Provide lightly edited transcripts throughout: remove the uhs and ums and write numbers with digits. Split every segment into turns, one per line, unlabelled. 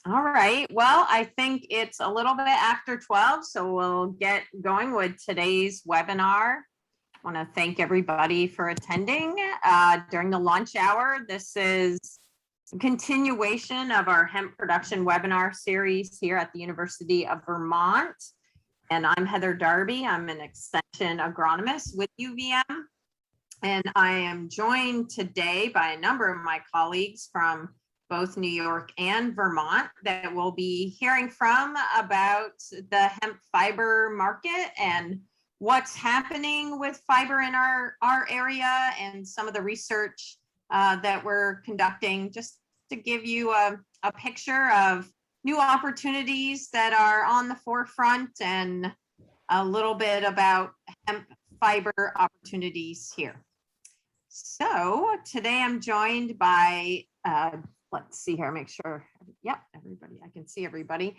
All right. Well, I think it's a little bit after 12, so we'll get going with today's webinar. I want to thank everybody for attending during the lunch hour. This is a continuation of our hemp production webinar series here at the University of Vermont. And I'm Heather Darby. I'm an extension agronomist with UVM. And I am joined today by a number of my colleagues from both New York and Vermont that we'll be hearing from about the hemp fiber market and what's happening with fiber in our area and some of the research that we're conducting, just to give you a picture of new opportunities that are on the forefront and a little bit about hemp fiber opportunities here. So today I'm joined by let's see here, make sure. Yep, everybody, I can see everybody.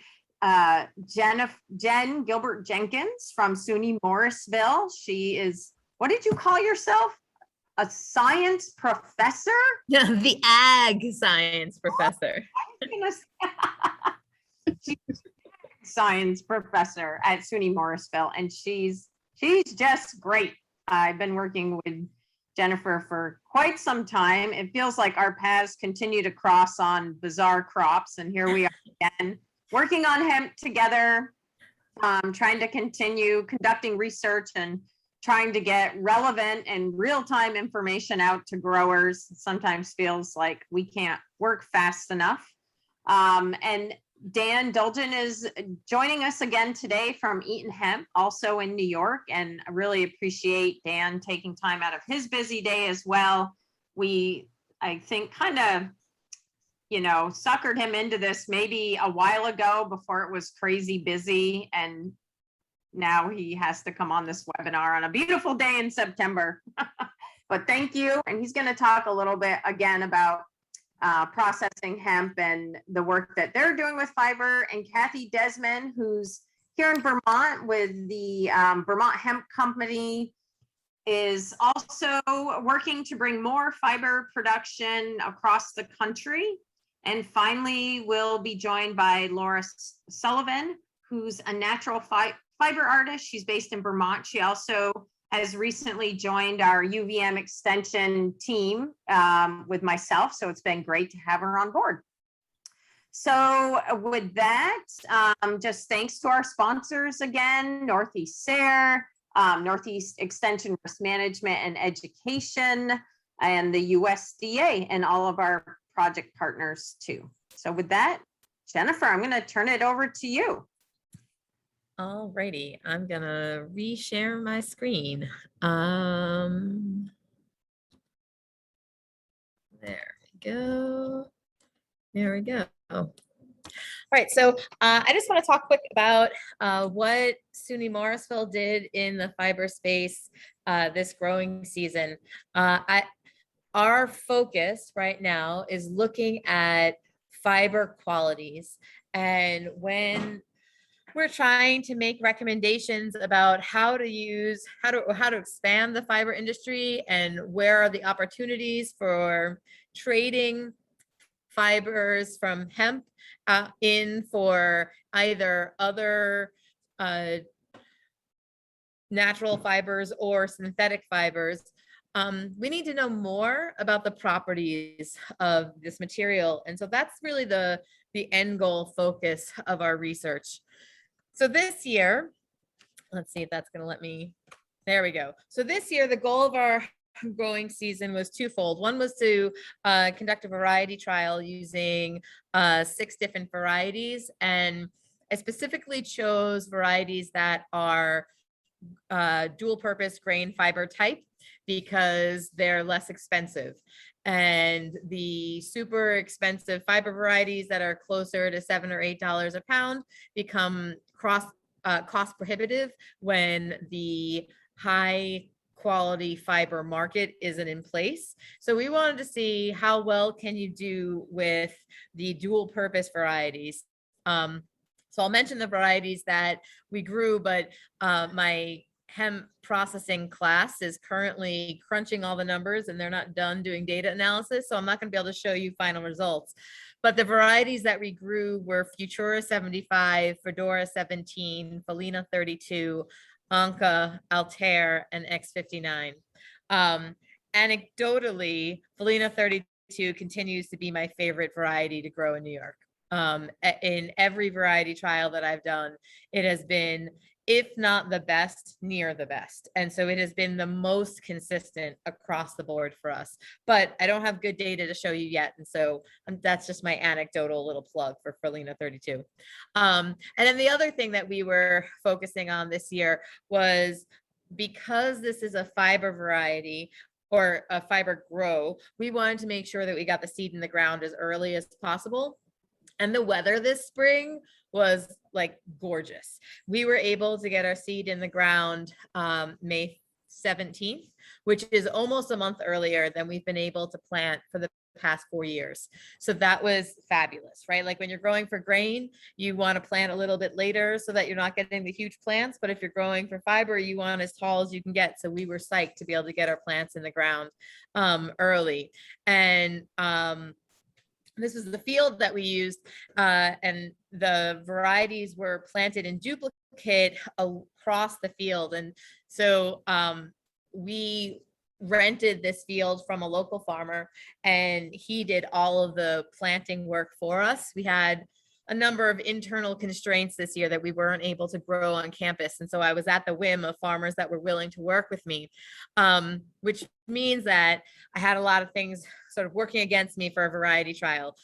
Jen Gilbert Jenkins from SUNY Morrisville. She is, what did you call yourself? A science professor?
Yeah, the ag science professor.
I was gonna say, she's a science professor at SUNY Morrisville, and she's just great. I've been working with Jennifer for quite some time. It feels like our paths continue to cross on bizarre crops, and here we are again working on hemp together, trying to continue conducting research and trying to get relevant and real-time information out to growers. Sometimes feels like we can't work fast enough. And Dan Dolgin is joining us again today from Eaton Hemp, also in New York, and I really appreciate Dan taking time out of his busy day as well. We, I think, kind of, suckered him into this maybe a while ago before it was crazy busy, and now he has to come on this webinar on a beautiful day in September. But thank you, and he's going to talk a little bit again about processing hemp and the work that they're doing with fiber. And Kathy Desmond, who's here in Vermont with the Vermont Hemp Company, is also working to bring more fiber production across the country. And finally, we'll be joined by Laura Sullivan, who's a natural fiber artist. She's based in Vermont. She also has recently joined our UVM extension team with myself. So it's been great to have her on board. So with that, just thanks to our sponsors again, Northeast SARE, Northeast Extension Risk Management and Education, and the USDA, and all of our project partners too. So with that, Jennifer, I'm going to turn it over to you.
All righty, I'm gonna reshare my screen. There we go. There we go. All right, so I just want to talk quick about what SUNY Morrisville did in the fiber space this growing season. Our focus right now is looking at fiber qualities, and when we're trying to make recommendations about how to expand the fiber industry and where are the opportunities for trading fibers from hemp in for either other natural fibers or synthetic fibers. We need to know more about the properties of this material. And so that's really the end goal focus of our research. So this year, let's see if that's going to let me, there we go. So this year, the goal of our growing season was twofold. One was to conduct a variety trial using 6 different varieties. And I specifically chose varieties that are dual purpose grain fiber type because they're less expensive. And the super expensive fiber varieties that are closer to $7 or $8 a pound become cost prohibitive when the high quality fiber market isn't in place. So we wanted to see how well can you do with the dual purpose varieties. So I'll mention the varieties that we grew, but my hemp processing class is currently crunching all the numbers and they're not done doing data analysis. So I'm not going to be able to show you final results. But the varieties that we grew were Futura 75, Fedora 17, Felina 32, Anka, Altair, and X59. Anecdotally, Felina 32 continues to be my favorite variety to grow in New York. In every variety trial that I've done, it has been, if not the best, near the best. And so it has been the most consistent across the board for us. But I don't have good data to show you yet. And so that's just my anecdotal little plug for Felina 32. And then the other thing that we were focusing on this year was, because this is a fiber variety, or a fiber grow, we wanted to make sure that we got the seed in the ground as early as possible. And the weather this spring was like gorgeous. We were able to get our seed in the ground May 17th, which is almost a month earlier than we've been able to plant for the past 4 years. So that was fabulous, right? Like when you're growing for grain, you want to plant a little bit later so that you're not getting the huge plants. But if you're growing for fiber, you want as tall as you can get. So we were psyched to be able to get our plants in the ground early. And this is the field that we used, and the varieties were planted in duplicate across the field. And so we rented this field from a local farmer, and he did all of the planting work for us. We had a number of internal constraints this year that we weren't able to grow on campus. And so I was at the whim of farmers that were willing to work with me, which means that I had a lot of things sort of working against me for a variety trial.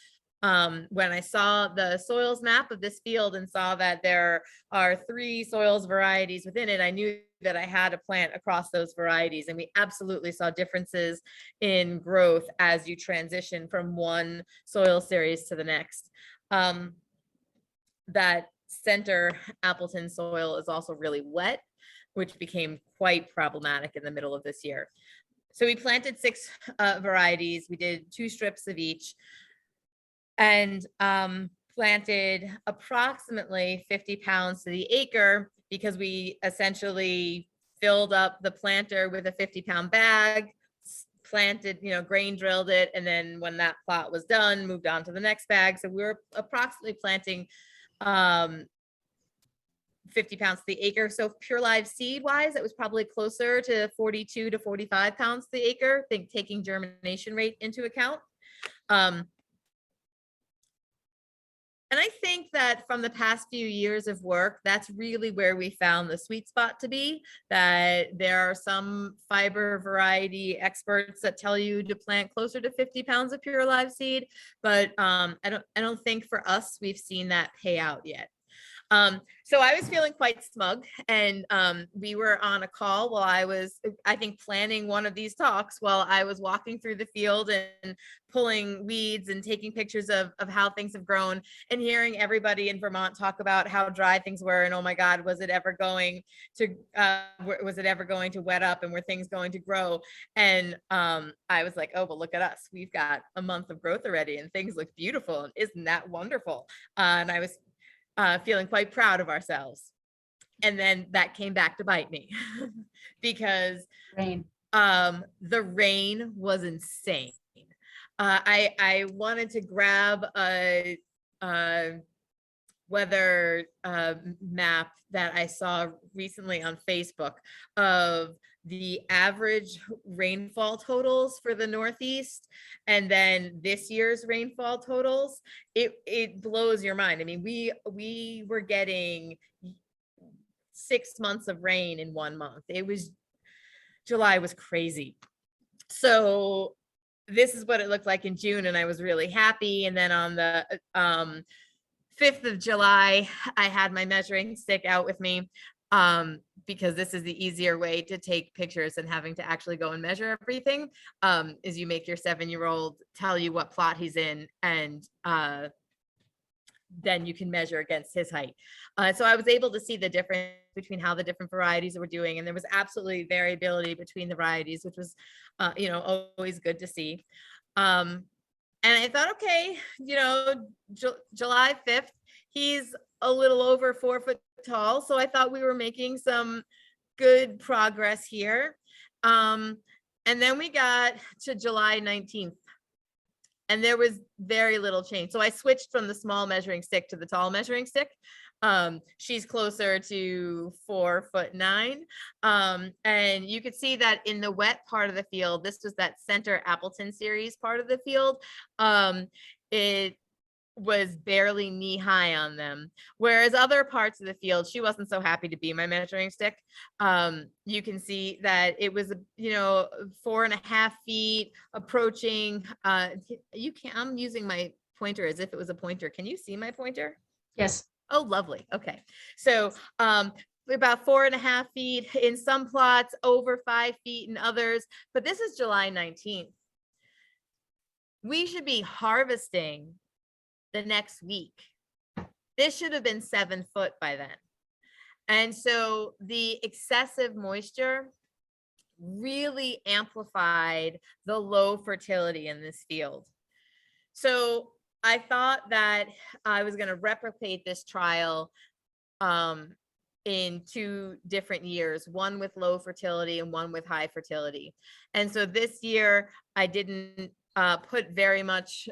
When I saw the soils map of this field and saw that there are 3 soils varieties within it, I knew that I had to plant across those varieties. And we absolutely saw differences in growth as you transition from one soil series to the next. That center Appleton soil is also really wet, which became quite problematic in the middle of this year. So we planted 6 varieties. We did 2 strips of each, and planted approximately 50 pounds to the acre, because we essentially filled up the planter with a 50-pound bag, planted, grain drilled it, and then when that plot was done, moved on to the next bag. So we were approximately planting 50 pounds to the acre. So pure live seed wise, it was probably closer to 42 to 45 pounds to the acre, taking germination rate into account. And I think that from the past few years of work, that's really where we found the sweet spot to be, that there are some fiber variety experts that tell you to plant closer to 50 pounds of pure live seed. But I don't think for us, we've seen that pay out yet. So I was feeling quite smug, and we were on a call while I was, I think, planning one of these talks while I was walking through the field and pulling weeds and taking pictures of how things have grown, and hearing everybody in Vermont talk about how dry things were, and oh my God, was it ever going to wet up, and were things going to grow? And I was like, oh, but look at us, we've got a month of growth already, and things look beautiful, and isn't that wonderful? And I was feeling quite proud of ourselves. And then that came back to bite me because the rain was insane. I wanted to grab a weather map that I saw recently on Facebook of the average rainfall totals for the Northeast, and then this year's rainfall totals. It blows your mind. I mean, we were getting 6 months of rain in 1 month. July was crazy. So this is what it looked like in June, and I was really happy. And then on the 5th of July, I had my measuring stick out with me, because this is the easier way to take pictures than having to actually go and measure everything, is you make your 7-year-old tell you what plot he's in, and then you can measure against his height. So I was able to see the difference between how the different varieties were doing, and there was absolutely variability between the varieties, which was always good to see. And I thought, okay, July 5th, he's a little over 4 foot tall. So I thought we were making some good progress here. And then we got to July 19th. And there was very little change. So I switched from the small measuring stick to the tall measuring stick. She's closer to 4'9". And you could see that in the wet part of the field, this was that center Appleton series part of the field. It was barely knee high on them. Whereas other parts of the field, she wasn't so happy to be my measuring stick. You can see that it was, 4.5 feet approaching. I'm using my pointer as if it was a pointer. Can you see my pointer?
Yes.
Oh, lovely. Okay. So, about 4.5 feet in some plots, over 5 feet in others, but this is July 19th. We should be harvesting the next week. This should have been 7 foot by then. And so the excessive moisture really amplified the low fertility in this field. So I thought that I was going to replicate this trial in 2 different years, one with low fertility and one with high fertility. And so this year I didn't put very much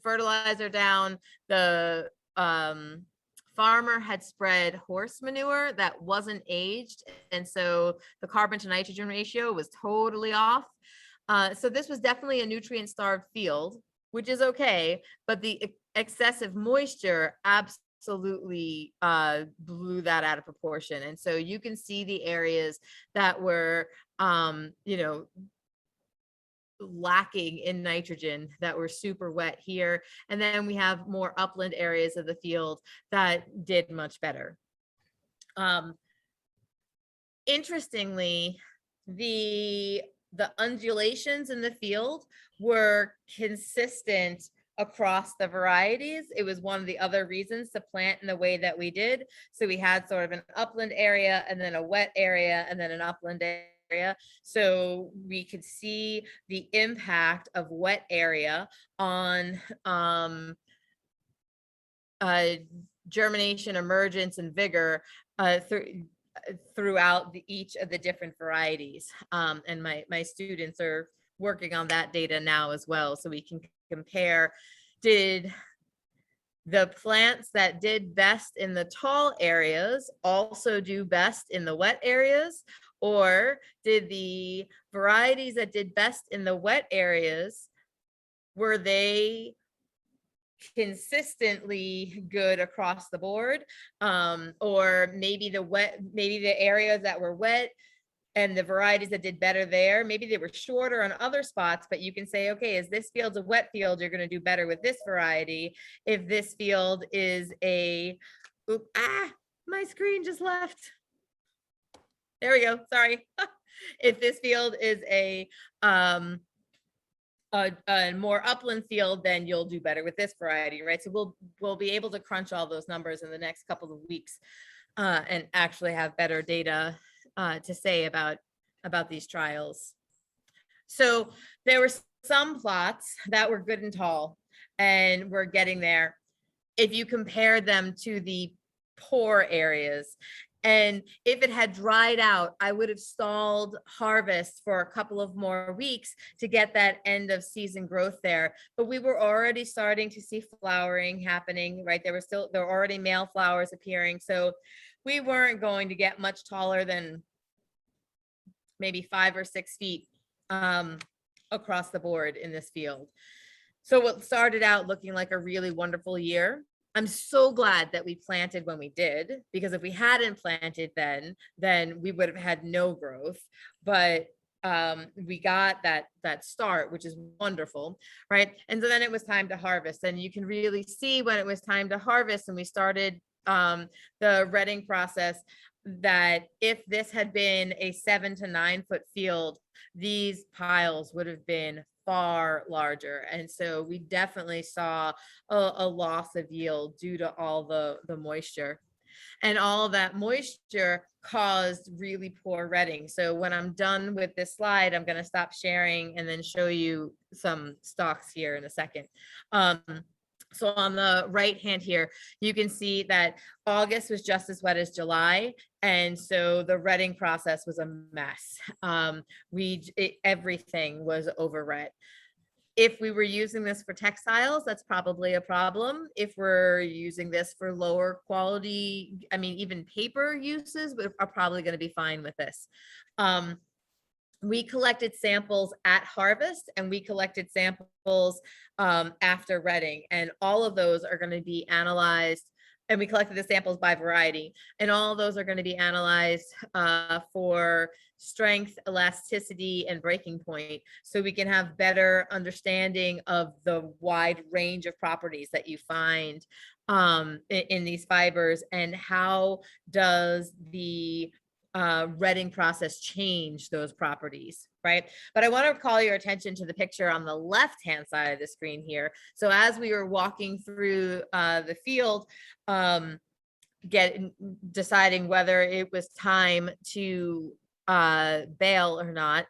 fertilizer down. The farmer had spread horse manure that wasn't aged, and so the carbon to nitrogen ratio was totally off. So this was definitely a nutrient starved field, which is okay, but the excessive moisture absolutely blew that out of proportion. And so you can see the areas that were lacking in nitrogen that were super wet here. And then we have more upland areas of the field that did much better. Interestingly, the undulations in the field were consistent across the varieties. It was one of the other reasons to plant in the way that we did. So we had sort of an upland area and then a wet area and then an upland area. So we could see the impact of wet area on germination, emergence, and vigor throughout each of the different varieties. And my students are working on that data now as well, so we can compare, did the plants that did best in the tall areas also do best in the wet areas? Or did the varieties that did best in the wet areas, were they consistently good across the board? Or maybe the areas that were wet and the varieties that did better there, maybe they were shorter on other spots, but you can say, okay, is this field's a wet field, you're going to do better with this variety. If this field is my screen just left. There we go. Sorry. If this field is a more upland field, then you'll do better with this variety, right? So we'll be able to crunch all those numbers in the next couple of weeks and actually have better data to say about these trials. So there were some plots that were good and tall, and we're getting there. If you compare them to the poor areas, and if it had dried out, I would have stalled harvest for a couple of more weeks to get that end of season growth there. But we were already starting to see flowering happening, right? There were already male flowers appearing. So we weren't going to get much taller than maybe 5 or 6 feet across the board in this field. So what started out looking like a really wonderful year, I'm so glad that we planted when we did, because if we hadn't planted then we would have had no growth. But we got that start, which is wonderful, right? And so then it was time to harvest, and you can really see when it was time to harvest and we started the redding process, that if this had been a 7 to 9 foot field, these piles would have been far larger. And so we definitely saw a loss of yield due to all the moisture, and all that moisture caused really poor redding. So when I'm done with this slide, I'm going to stop sharing and then show you some stalks here in a second. So on the right hand here, you can see that August was just as wet as July. And so the retting process was a mess. Everything was over-ret. If we were using this for textiles, that's probably a problem. If we're using this for lower quality, I mean, even paper uses are probably going to be fine with this. We collected samples at harvest and we collected samples after retting, and all of those are going to be analyzed. And we collected the samples by variety, and all of those are going to be analyzed for strength, elasticity, and breaking point, so we can have better understanding of the wide range of properties that you find in these fibers, and how does the retting process change those properties, right? But I want to call your attention to the picture on the left-hand side of the screen here. So as we were walking through the field, deciding whether it was time to bale or not,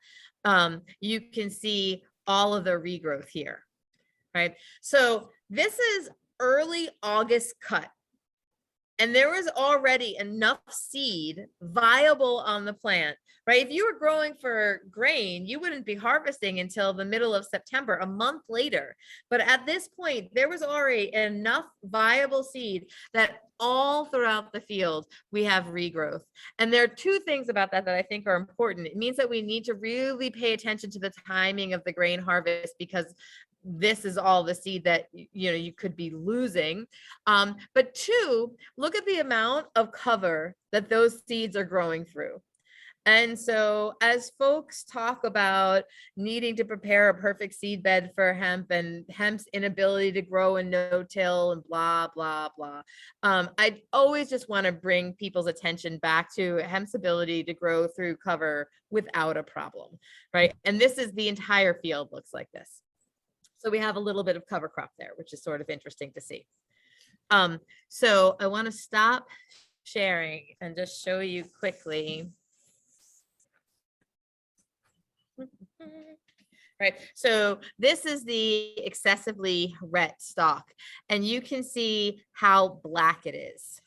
you can see all of the regrowth here, right? So this is early August cut. And there was already enough seed viable on the plant, right? If you were growing for grain, you wouldn't be harvesting until the middle of September, a month later. But at this point, there was already enough viable seed that all throughout the field, we have regrowth. And there are two things about that that I think are important. It means that we need to really pay attention to the timing of the grain harvest, because this is all the seed that you could be losing. But two, look at the amount of cover that those seeds are growing through. And so as folks talk about needing to prepare a perfect seed bed for hemp and hemp's inability to grow in no-till and blah, blah, blah, I always just want to bring people's attention back to hemp's ability to grow through cover without a problem, right? And this is the entire field looks like this. So we have a little bit of cover crop there, which is sort of interesting to see. So I want to stop sharing and just show you quickly. Right, so this is the excessively ret stalk, and you can see how black it is,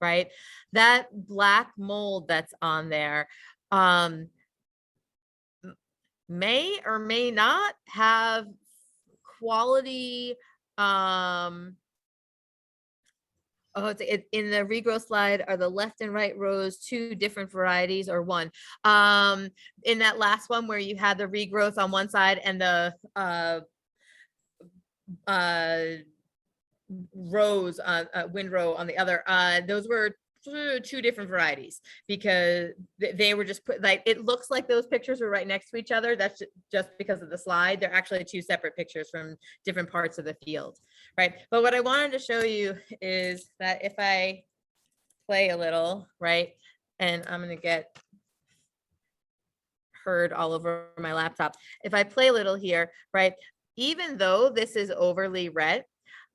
right? That black mold that's on there may or may not have quality in the regrowth slide, are the left and right rows two different varieties or one? In that last one where you had the regrowth on one side and the rows windrow on the other, those were two different varieties, because they were just put, like, it looks like those pictures were right next to each other. That's just because of the slide. They're actually two separate pictures from different parts of the field, right? But what I wanted to show you is that if I play a little, right, and I'm going to get heard all over my laptop. If I play a little here, right, even though this is overly red,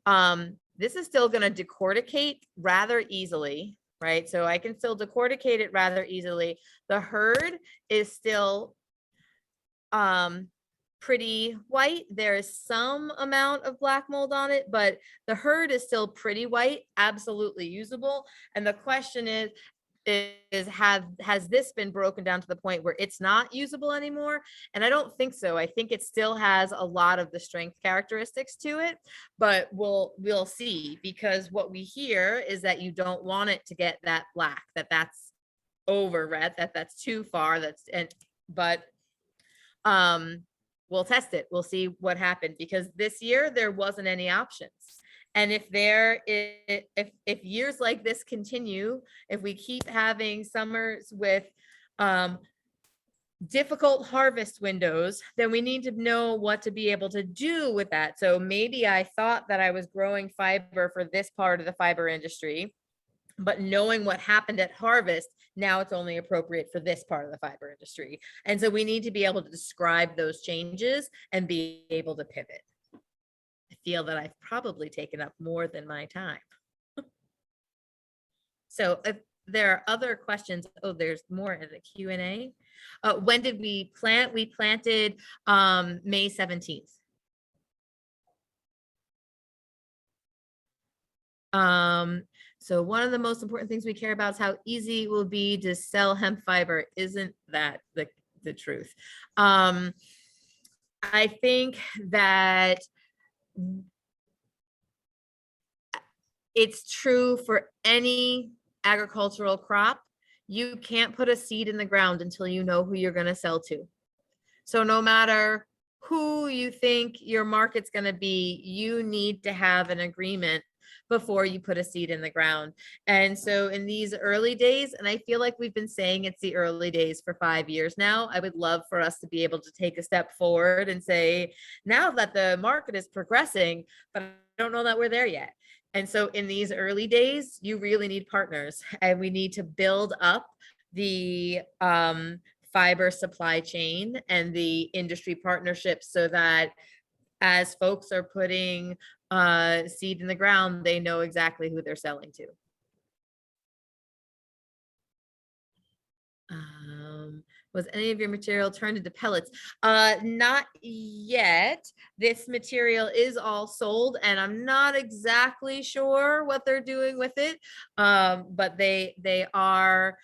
this is still going to decorticate rather easily, right? So I can still decorticate it rather easily. The herd is still pretty white. There is some amount of black mold on it, but the herd is still pretty white, absolutely usable. And the question is has this been broken down to the point where it's not usable anymore? And I don't think so. I think it still has a lot of the strength characteristics to it, but we'll see, because what we hear is that you don't want it to get that black, that's over red, that's too far, but we'll test it. We'll see what happened, because this year there wasn't any options. And if years like this continue, if we keep having summers with difficult harvest windows, then we need to know what to be able to do with that. So maybe I thought that I was growing fiber for this part of the fiber industry, but knowing what happened at harvest, now it's only appropriate for this part of the fiber industry. And so we need to be able to describe those changes and be able to pivot. I feel that I've probably taken up more than my time. So if there are other questions, there's more in the Q&A. When did we plant? We planted May 17th. So one of the most important things we care about is how easy it will be to sell hemp fiber. Isn't that the truth? I think that it's true for any agricultural crop. You can't put a seed in the ground until you know who you're going to sell to. So no matter who you think your market's going to be, you need to have an agreement before you put a seed in the ground. And so in these early days, and I feel like we've been saying it's the early days for 5 years now, I would love for us to be able to take a step forward and say, now that the market is progressing, but I don't know that we're there yet. And so in these early days, you really need partners, and we need to build up the fiber supply chain and the industry partnerships so that as folks are putting seed in the ground, they know exactly who they're selling to. Was any of your material turned into pellets? Not yet. This material is all sold, and I'm not exactly sure what they're doing with it, but they are.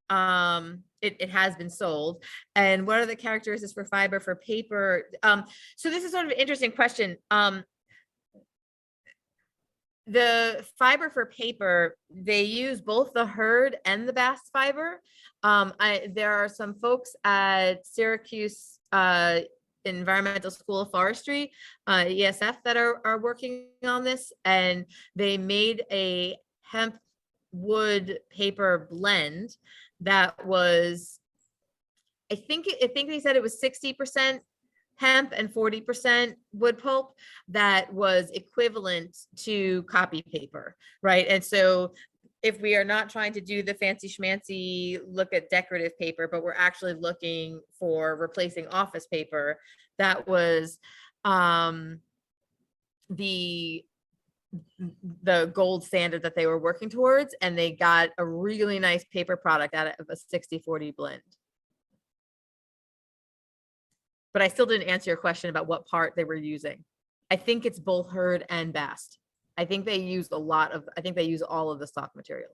It has been sold. And what are the characteristics for fiber for paper? So this is sort of an interesting question. The fiber for paper, they use both the hurd and the bast fiber. There are some folks at Syracuse Environmental School of Forestry, ESF, that are working on this, and they made a hemp wood paper blend that was, I think they said it was 60% hemp and 40% wood pulp that was equivalent to copy paper, right? And so if we are not trying to do the fancy schmancy look at decorative paper, but we're actually looking for replacing office paper, that was the gold standard that they were working towards, and they got a really nice paper product out of a 60-40 blend. But I still didn't answer your question about what part they were using. I think it's both hurd and bast. I think they use all of the stock material.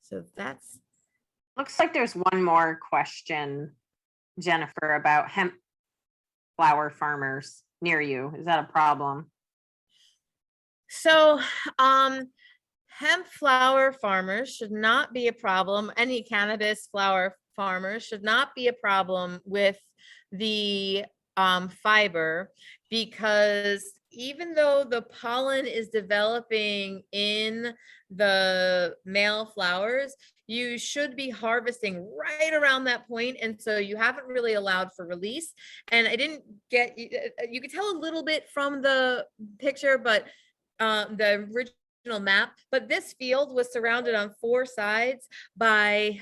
So that's.
Looks like there's one more question, Jennifer, about hemp flower farmers near you. Is that a problem?
So, hemp flower farmers should not be a problem. Any cannabis flower farmers should not be a problem with the fiber, because even though the pollen is developing in the male flowers, you should be harvesting right around that point. And so you haven't really allowed for release. And I didn't get, you could tell a little bit from the picture, but the original map, but this field was surrounded on 4 sides by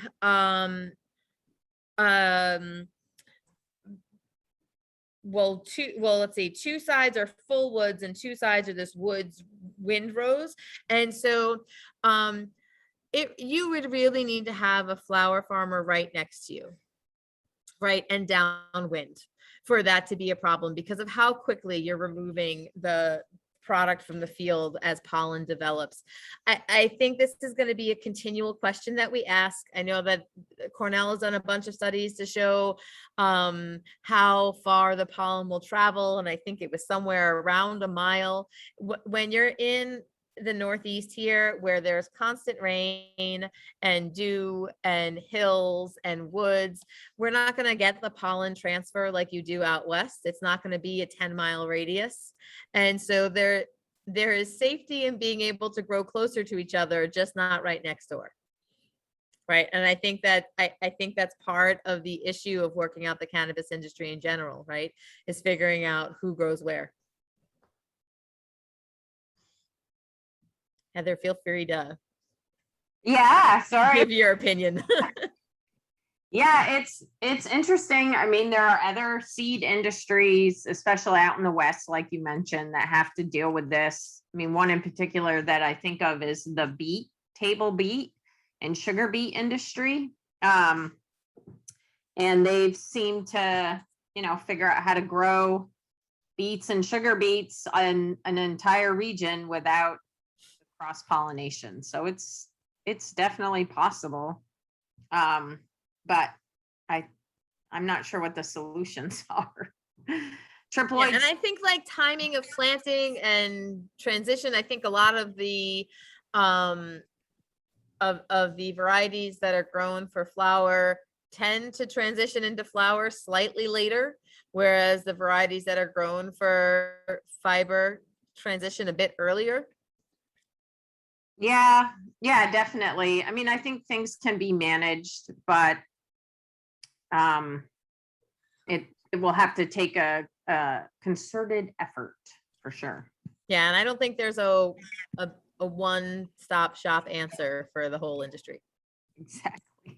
let's see, 2 sides are full woods and 2 sides are this woods windrows. And so you would really need to have a flower farmer right next to you, right, and downwind, for that to be a problem, because of how quickly you're removing the product from the field as pollen develops. I think this is going to be a continual question that we ask. I know that Cornell has done a bunch of studies to show how far the pollen will travel, and I think it was somewhere around a mile. When you're in the Northeast here, where there's constant rain and dew and hills and woods, we're not going to get the pollen transfer like you do out west. It's not going to be a 10-mile radius. And so there is safety in being able to grow closer to each other, just not right next door. Right. And I think that I think that's part of the issue of working out the cannabis industry in general, right, is figuring out who grows where. Heather, feel free to give your opinion.
Yeah, it's interesting. I mean, there are other seed industries, especially out in the West, like you mentioned, that have to deal with this. I mean, one in particular that I think of is the table beet and sugar beet industry. And they've seemed to, figure out how to grow beets and sugar beets on an entire region without cross pollination. So it's definitely possible. But I'm not sure what the solutions are. Triploids.
Yeah, and I think like timing of planting and transition, I think a lot of the of the varieties that are grown for flower tend to transition into flower slightly later, whereas the varieties that are grown for fiber transition a bit earlier.
Yeah, definitely. I mean, I think things can be managed, but it will have to take a concerted effort for sure.
Yeah, and I don't think there's a one-stop shop answer for the whole industry.
Exactly.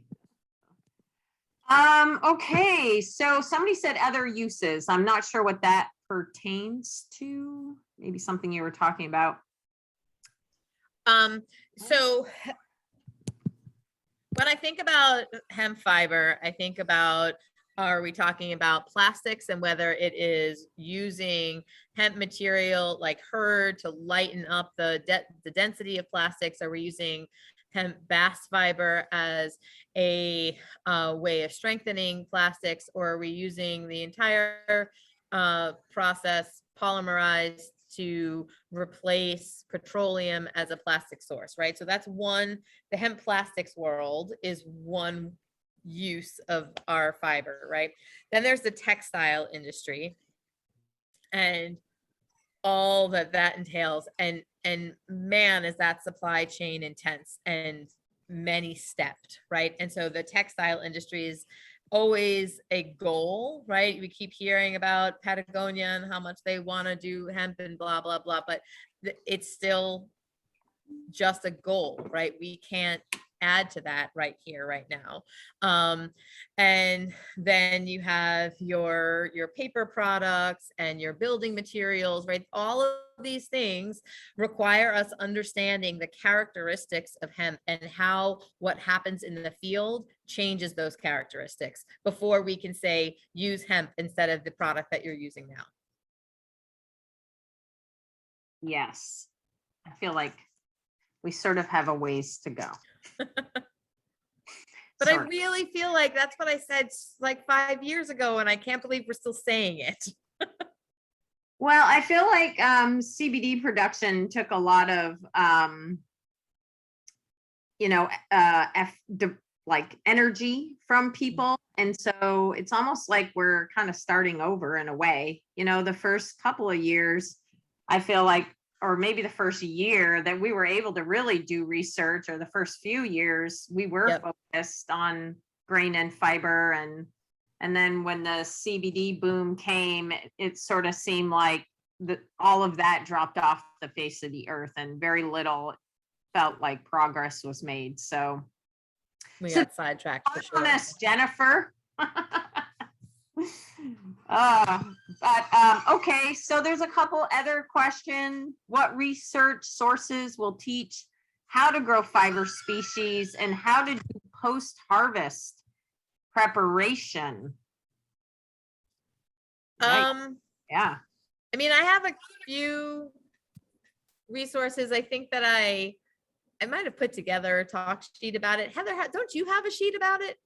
Okay, so somebody said other uses. I'm not sure what that pertains to. Maybe something you were talking about.
So when I think about hemp fiber, I think about, are we talking about plastics and whether it is using hemp material like hurd to lighten up the density of plastics? Are we using hemp bast fiber as a way of strengthening plastics, or are we using the entire process polymerized to replace petroleum as a plastic source, right? So that's one, the hemp plastics world is one use of our fiber, right? Then there's the textile industry and all that entails, and man, is that supply chain intense and many stepped, right? And so the textile industry is always a goal, right? We keep hearing about Patagonia and how much they want to do hemp and blah blah blah, but it's still just a goal, right? We can't add to that right here, right now. And then you have your paper products and your building materials, right? All of these things require us understanding the characteristics of hemp and how what happens in the field changes those characteristics before we can say use hemp instead of the product that you're using now.
Yes, I feel like we sort of have a ways to go.
But I really feel like that's what I said like 5 years ago, and I can't believe we're still saying it.
Well, I feel like CBD production took a lot of like energy from people, and so it's almost like we're kind of starting over in a way. The first couple of years, I feel like, or maybe the first year that we were able to really do research, or the first few years we were focused on grain and fiber, and then when the CBD boom came, it sort of seemed like all of that dropped off the face of the earth, and very little felt like progress was made. So
we got sidetracked for sure.
Honest, Jennifer. Okay, so there's a couple other questions. What research sources will teach how to grow fiber species and how to do post-harvest preparation? Yeah.
I mean, I have a few resources. I think that I might have put together a talk sheet about it. Heather, don't you have a sheet about it?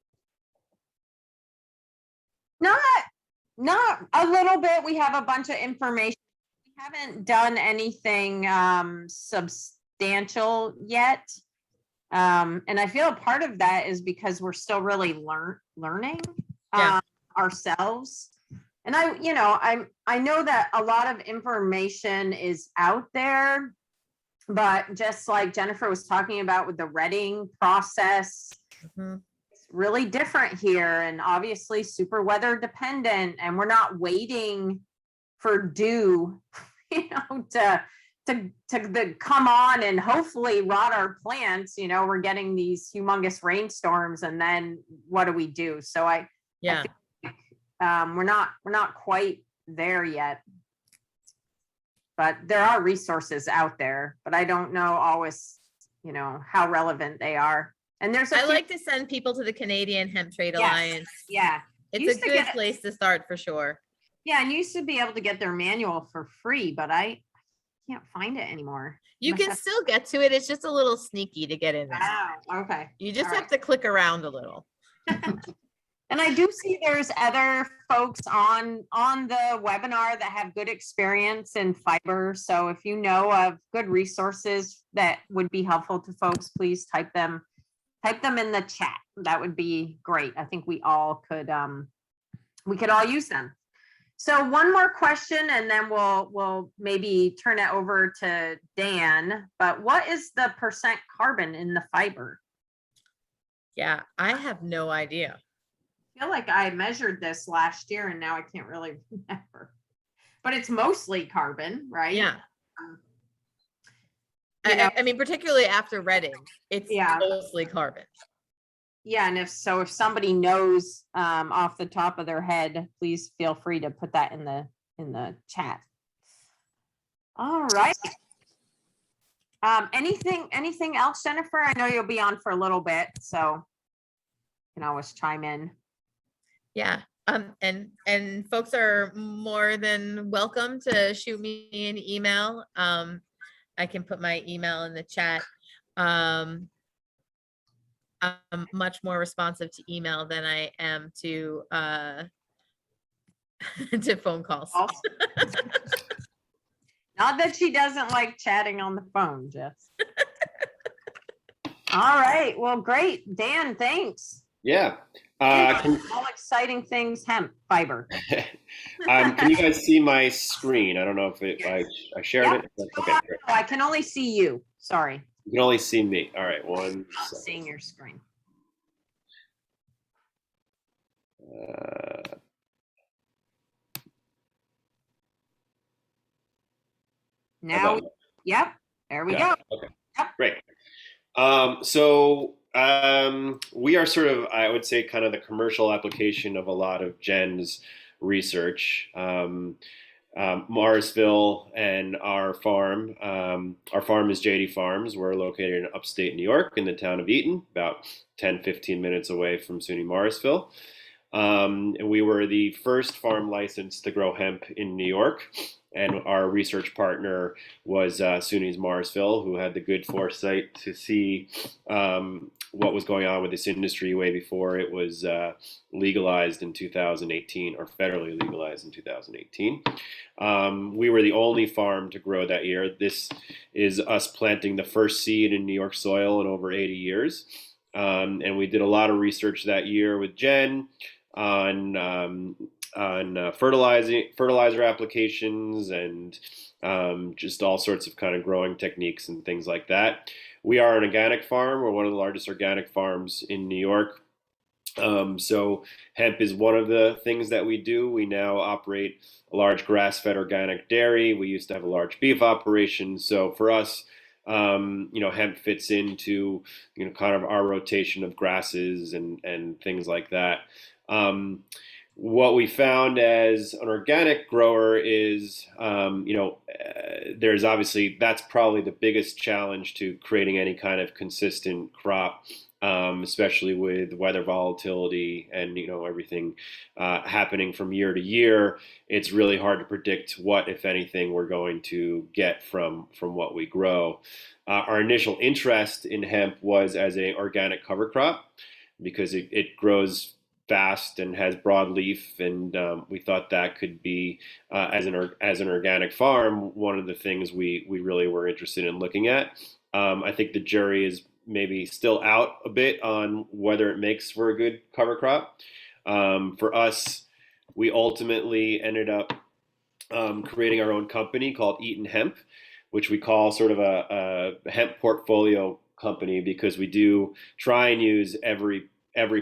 Not a little bit. We have a bunch of information. We haven't done anything substantial yet. And I feel part of that is because we're still really learning ourselves. And I know that a lot of information is out there, but just like Jennifer was talking about with the redding process, it's really different here, and obviously super weather dependent, and we're not waiting for dew, to come on and hopefully rot our plants. We're getting these humongous rainstorms, and then what do we do? So I think, we're not quite there yet, but there are resources out there, but I don't know always, how relevant they are. And I
like to send people to the Canadian Hemp Trade Alliance.
Yeah.
It's a good place to start for sure.
Yeah, and you used to be able to get their manual for free, but I can't find it anymore.
You
Must
can
have-
still get to it. It's just a little sneaky to get in there.
Oh, okay.
You just
All
have
right.
to click around a little.
And I do see there's other folks on the webinar that have good experience in fiber. So if you know of good resources that would be helpful to folks, please type them in the chat. That would be great. I think we could all use them. So one more question and then we'll maybe turn it over to Dan. But what is the percent carbon in the fiber?
Yeah, I have no idea.
I feel like I measured this last year and now I can't really remember. But it's mostly carbon, right?
Yeah.
You know,
I mean, particularly after Reading, it's
Yeah.
mostly carbon.
yeah, and if somebody knows off the top of their head, please feel free to put that in the chat. All right. Anything else, Jennifer? I know you'll be on for a little bit, so you can always chime in.
Yeah. And folks are more than welcome to shoot me an email. I can put my email in the chat. I'm much more responsive to email than I am to to phone calls.
Not that she doesn't like chatting on the phone, Jess. All right. Well, great. Dan, thanks.
Yeah.
All exciting things, hemp fiber.
Can you guys see my screen? I don't know if I shared
Yep.
it. Okay, great.
Oh, I can only see you. Sorry.
You can only see me. All right, one
Not
second.
seeing your screen. Now,
about-
yep. There we
yeah,
go.
okay,
Yep.
great. We are sort of, I would say, kind of the commercial application of a lot of Jen's research. Morrisville and our farm. Our farm is JD Farms. We're located in upstate New York in the town of Eaton, about 10, 15 minutes away from SUNY Morrisville. And we were the first farm licensed to grow hemp in New York. And our research partner was SUNY's Morrisville, who had the good foresight to see what was going on with this industry way before it was legalized in 2018 or federally legalized in 2018. We were the only farm to grow that year. This is us planting the first seed in New York soil in over 80 years. And we did a lot of research that year with Jen on fertilizer applications and just all sorts of kind of growing techniques and things like that. We are an organic farm. We're one of the largest organic farms in New York. So hemp is one of the things that we do. We now operate a large grass-fed organic dairy. We used to have a large beef operation. So for us, hemp fits into, kind of our rotation of grasses and things like that. What we found as an organic grower is, there's obviously, that's probably the biggest challenge to creating any kind of consistent crop, especially with weather volatility and, everything happening from year to year. It's really hard to predict what, if anything, we're going to get from what we grow. Our initial interest in hemp was as an organic cover crop because it grows fast and has broad leaf, and we thought that could be, as an organic farm, one of the things we really were interested in looking at. I think the jury is maybe still out a bit on whether it makes for a good cover crop. For us, we ultimately ended up creating our own company called Eaton Hemp, which we call sort of a hemp portfolio company because we do try and use every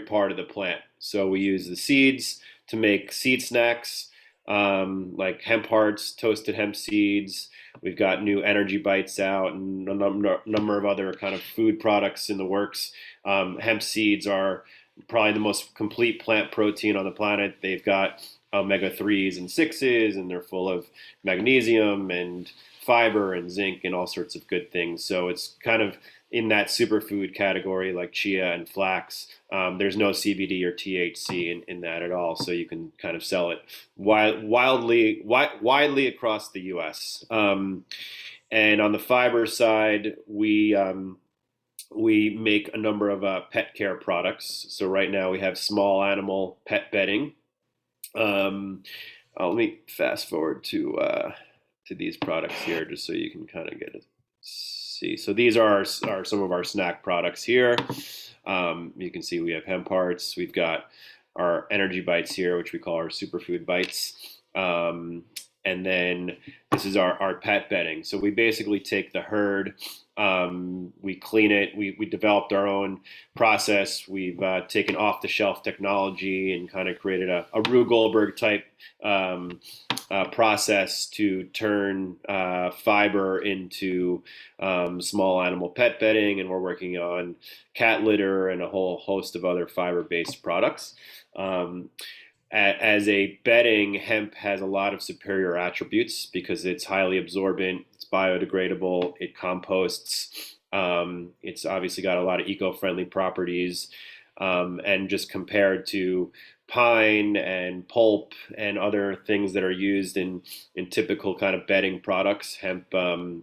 part of the plant. So we use the seeds to make seed snacks, like hemp hearts, toasted hemp seeds. We've got new energy bites out and a number of other kind of food products in the works. Hemp seeds are probably the most complete plant protein on the planet. They've got omega-3s and 6s, and they're full of magnesium and fiber and zinc and all sorts of good things. So it's kind of in that superfood category like chia and flax, there's no CBD or THC in that at all. So you can kind of sell it widely across the US. And on the fiber side, we make a number of pet care products. So right now we have small animal pet bedding. Let me fast forward to these products here, just so you can kind of get a see. So these are some of our snack products here. You can see we have hemp hearts. We've got our energy bites here, which we call our superfood bites. And then this is our pet bedding. So we basically take the herd, we clean it. We developed our own process. We've taken off the shelf technology and kind of created a Rube Goldberg type process to turn fiber into small animal pet bedding. And we're working on cat litter and a whole host of other fiber-based products. As a bedding, hemp has a lot of superior attributes because it's highly absorbent, it's biodegradable, it composts, it's obviously got a lot of eco-friendly properties, and just compared to pine and pulp and other things that are used in typical kind of bedding products, hemp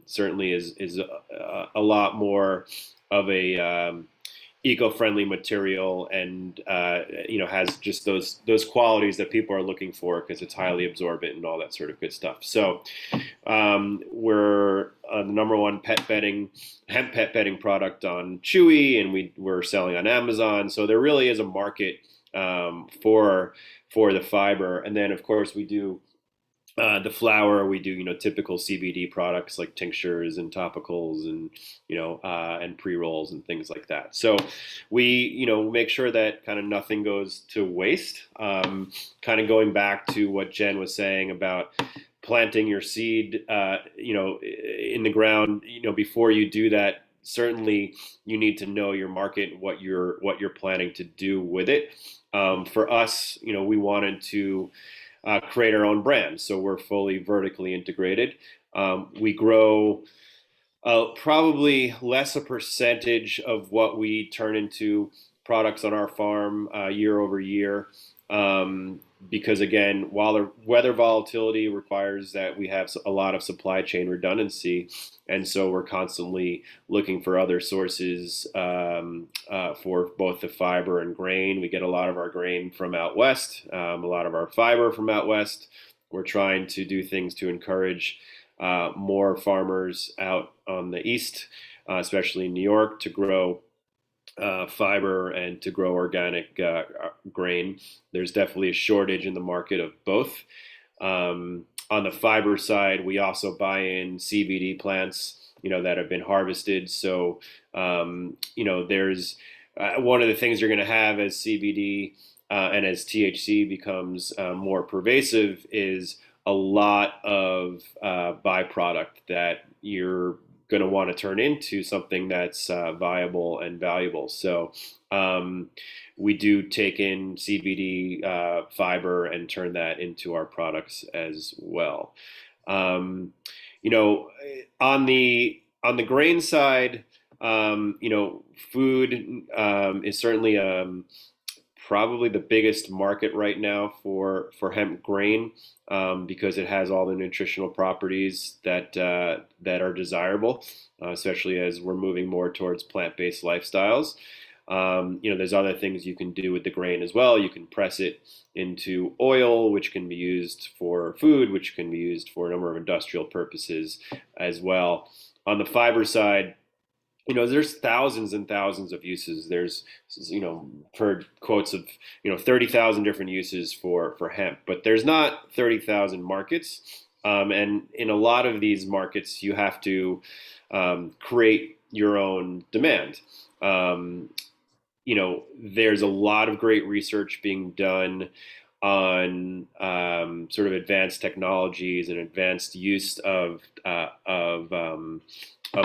certainly is a lot more of a eco-friendly material, and has just those qualities that people are looking for because it's highly absorbent and all that sort of good stuff. So we're the number one hemp pet bedding product on Chewy, and we're selling on Amazon. So there really is a market for the fiber. And then of course we do the flower. We do typical CBD products like tinctures and topicals and and pre-rolls and things like that. So we make sure that kind of nothing goes to waste. Kind of going back to what Jen was saying about planting your seed in the ground, before you do that, certainly you need to know your market and what you're planning to do with it. For us, we wanted to create our own brand. So we're fully vertically integrated. We grow probably less a percentage of what we turn into products on our farm year over year. Because again, while the weather volatility requires that we have a lot of supply chain redundancy, and so we're constantly looking for other sources for both the fiber and grain. We get a lot of our grain from out west, a lot of our fiber from out west. We're trying to do things to encourage more farmers out on the east, especially in New York, to grow fiber and to grow organic grain. There's definitely a shortage in the market of both. On the fiber side, we also buy in CBD plants, that have been harvested. So, there's one of the things you're going to have as CBD and as THC becomes more pervasive is a lot of byproduct that you're going to want to turn into something that's viable and valuable. So we do take in CBD fiber and turn that into our products as well. On the grain side, food is certainly probably the biggest market right now for hemp grain, because it has all the nutritional properties that are desirable, especially as we're moving more towards plant-based lifestyles. There's other things you can do with the grain as well. You can press it into oil, which can be used for food, which can be used for a number of industrial purposes as well. On the fiber side, there's thousands and thousands of uses. There's, heard quotes of, 30,000 different uses for hemp, but there's not 30,000 markets. And in a lot of these markets, you have to create your own demand. There's a lot of great research being done on sort of advanced technologies and advanced use of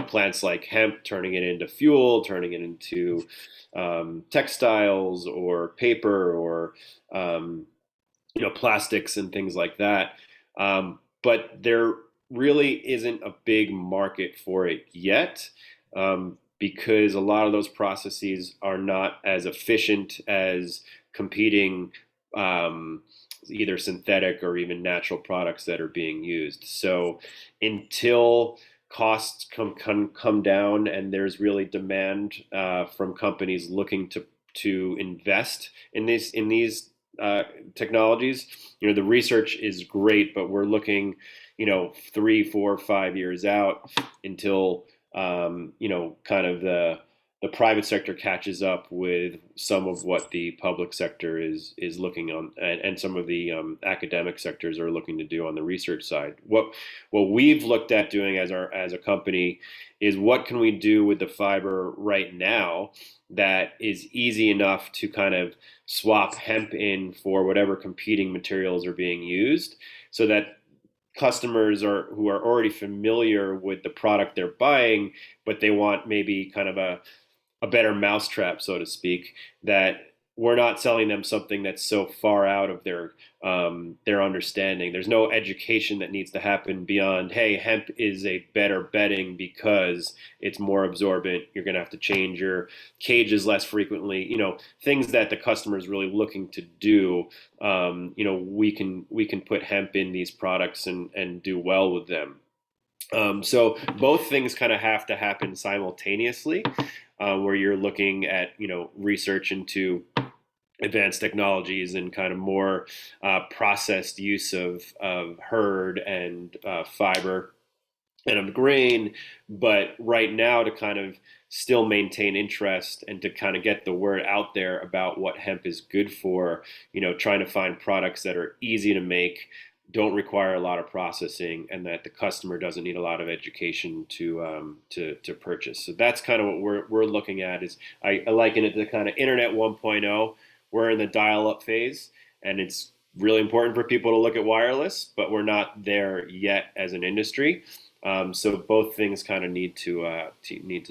plants like hemp, turning it into fuel, turning it into textiles or paper or plastics and things like that. But there really isn't a big market for it yet, because a lot of those processes are not as efficient as competing either synthetic or even natural products that are being used. So until costs come down and there's really demand from companies looking to invest in these technologies, the research is great, but we're looking 3, 4, 5 years out until kind of the private sector catches up with some of what the public sector is looking on, and some of the academic sectors are looking to do on the research side. What we've looked at doing as a company is what can we do with the fiber right now that is easy enough to kind of swap hemp in for whatever competing materials are being used, so that customers who are already familiar with the product they're buying, but they want maybe kind of a better mousetrap, so to speak, that we're not selling them something that's so far out of their understanding. There's no education that needs to happen beyond, hey, hemp is a better bedding because it's more absorbent. You're going to have to change your cages less frequently. Things that the customer is really looking to do. We can put hemp in these products and do well with them. So both things kind of have to happen simultaneously, where you're looking at research into advanced technologies and kind of more processed use of herd and fiber and of grain. But right now, to kind of still maintain interest and to kind of get the word out there about what hemp is good for, trying to find products that are easy to make, don't require a lot of processing, and that the customer doesn't need a lot of education to purchase. So that's kind of what we're looking at. Is I liken it to kind of Internet 1.0. We're in the dial-up phase, and it's really important for people to look at wireless, but we're not there yet as an industry. So both things kind of need to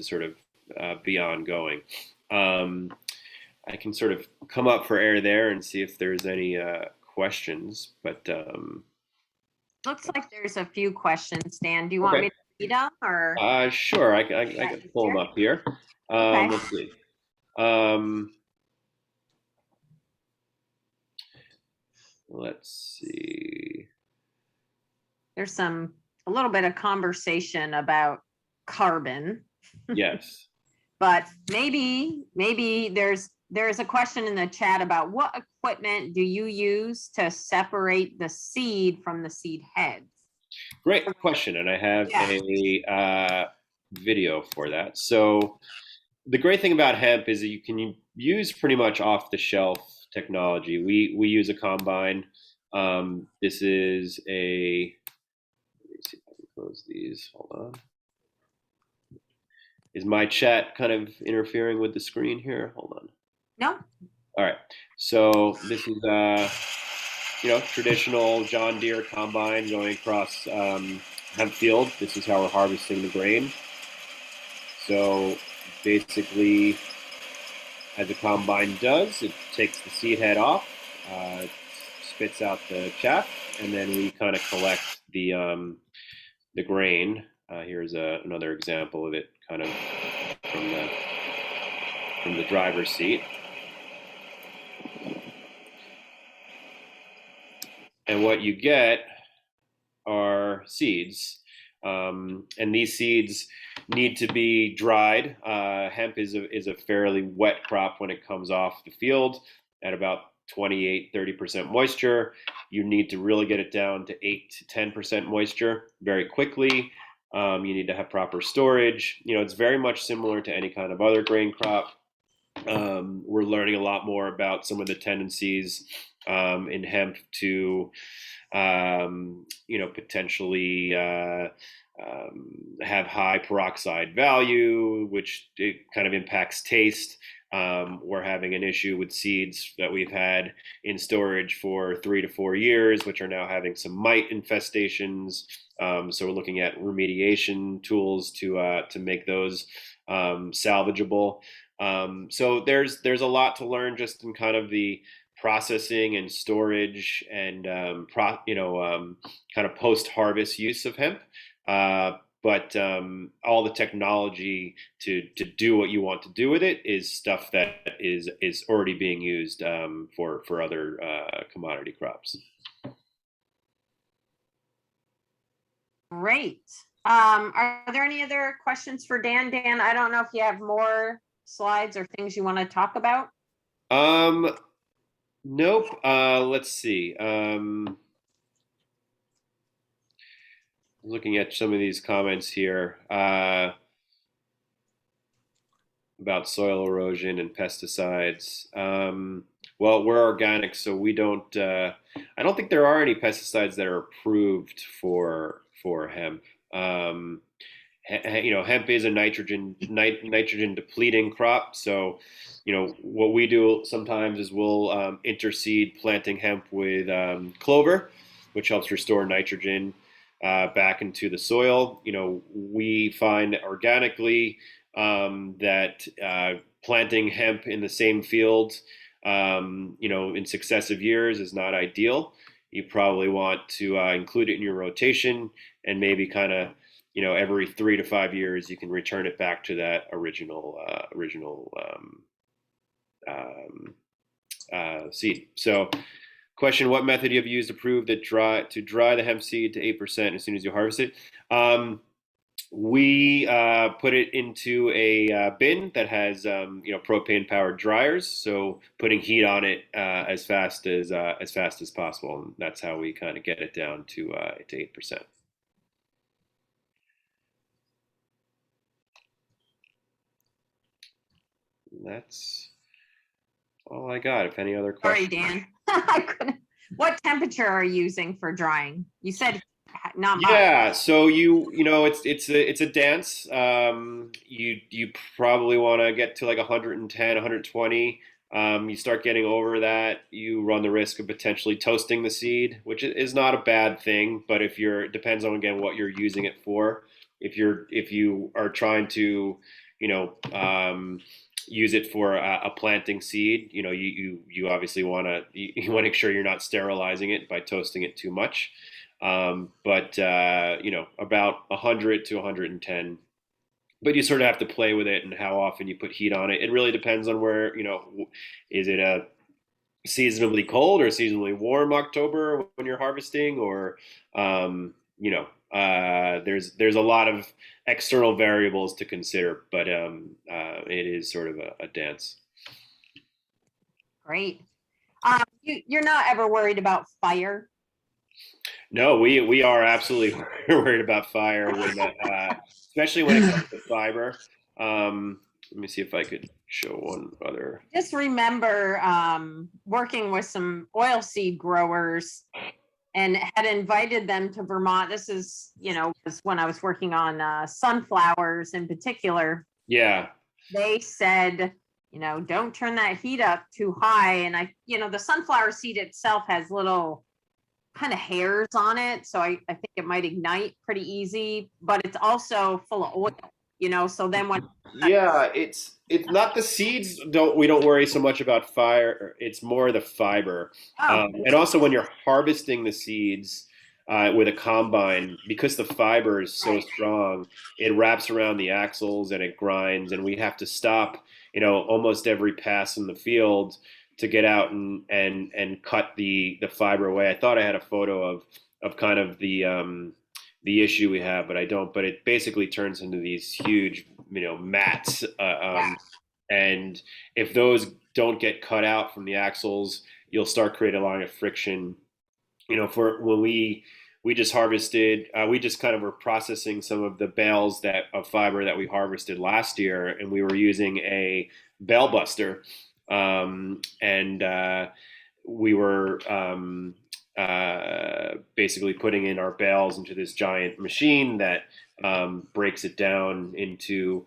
sort of be ongoing. I can sort of come up for air there and see if there's any questions, but
Looks like there's a few questions, Dan. Do you want me to read them, or?
Sure, I can pull them up here.
Okay.
Let's see. Let's see.
There's a little bit of conversation about carbon.
Yes.
But maybe there's a question in the chat about what equipment do you use to separate the seed from the seed heads?
Great question, and I have a video for that. So the great thing about hemp is that you can use pretty much off-the-shelf technology. We use a combine. This is a. Let me see if I can close these. Hold on. Is my chat kind of interfering with the screen here? Hold on.
No.
All right. So this is traditional John Deere combine going across hemp field. This is how we're harvesting the grain. So basically, as a combine does, it takes the seed head off, spits out the chaff, and then we kind of collect the grain. Here's another example of it, kind of from the driver's seat. And what you get are seeds, and these seeds need to be dried. Hemp is a fairly wet crop when it comes off the field at about 28-30% moisture. You need to really get it down to 8 to 10% moisture very quickly. You need to have proper storage. It's very much similar to any kind of other grain crop. We're learning a lot more about some of the tendencies in hemp to, potentially have high peroxide value, which it kind of impacts taste. We're having an issue with seeds that we've had in storage for 3 to 4 years, which are now having some mite infestations. So we're looking at remediation tools to make those salvageable. So there's a lot to learn just in kind of the processing and storage and kind of post-harvest use of hemp. but all the technology to do what you want to do with it is stuff that is already being used for other commodity crops.
Great. Are there any other questions for Dan? Dan, I don't know if you have more slides or things you want to talk about.
Nope. Let's see. Looking at some of these comments here about soil erosion and pesticides. Well, we're organic, so we don't. I don't think there are any pesticides that are approved for hemp. Hemp is a nitrogen depleting crop. So, what we do sometimes is we'll interseed planting hemp with clover, which helps restore nitrogen back into the soil. We find organically that planting hemp in the same field, in successive years is not ideal. You probably want to include it in your rotation, and maybe kind of, every 3 to 5 years, you can return it back to that original seed. So, question: what method you have used to prove that to dry the hemp seed to 8% as soon as you harvest it? We put it into a bin that has propane powered dryers, so putting heat on it as fast as possible, and that's how we kind of get it down to 8%. That's all I got. If any other
Sorry,
questions?
Dan. I couldn't. What temperature are you using for drying? You said not much.
Yeah, so it's a dance. You probably want to get to like 110, 120. You start getting over that, you run the risk of potentially toasting the seed, which is not a bad thing. But it depends on, again, what you're using it for. If you are trying to, use it for a planting seed, you obviously want to make sure you're not sterilizing it by toasting it too much. But about 100 to 110. But you sort of have to play with it and how often you put heat on it. It really depends on where, is it a seasonably cold or seasonally warm October when you're harvesting, or there's a lot of external variables to consider, but it is sort of a dance.
Great. You're not ever worried about fire?
No, we are absolutely worried about fire, especially when it comes to fiber. Let me see if I could show one other.
Just remember working with some oilseed growers and had invited them to Vermont. This is, was when I was working on sunflowers in particular.
Yeah.
They said, don't turn that heat up too high. And the sunflower seed itself has little kind of hairs on it. So I think it might ignite pretty easy, but it's also full of oil, so then when.
Yeah, it's not the seeds. We don't worry so much about fire. It's more the fiber. And also when you're harvesting the seeds with a combine, because the fiber is so strong, it wraps around the axles and it grinds, and we have to stop, almost every pass in the field to get out and cut the fiber away. I thought I had a photo of kind of the issue we have, but I don't. But it basically turns into these huge, mats, and if those don't get cut out from the axles, you'll start creating a line of friction. For when we just harvested, we just kind of were processing some of the bales of fiber that we harvested last year, and we were using a bale buster, and we were basically putting in our bales into this giant machine that breaks it down into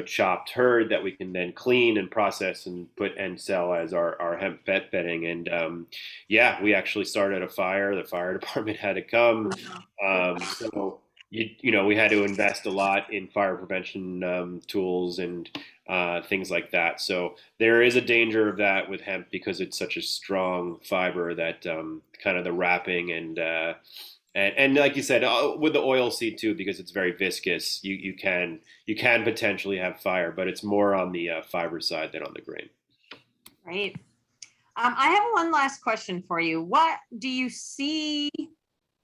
chopped hurd that we can then clean and process and put and sell as our hemp bedding. And we actually started a fire. The fire department had to come. So we had to invest a lot in fire prevention tools and things like that. So there is a danger of that with hemp because it's such a strong fiber that kind of the wrapping And like you said, with the oil seed too, because it's very viscous, you can potentially have fire, but it's more on the fiber side than on the grain.
Right. I have one last question for you. What do you see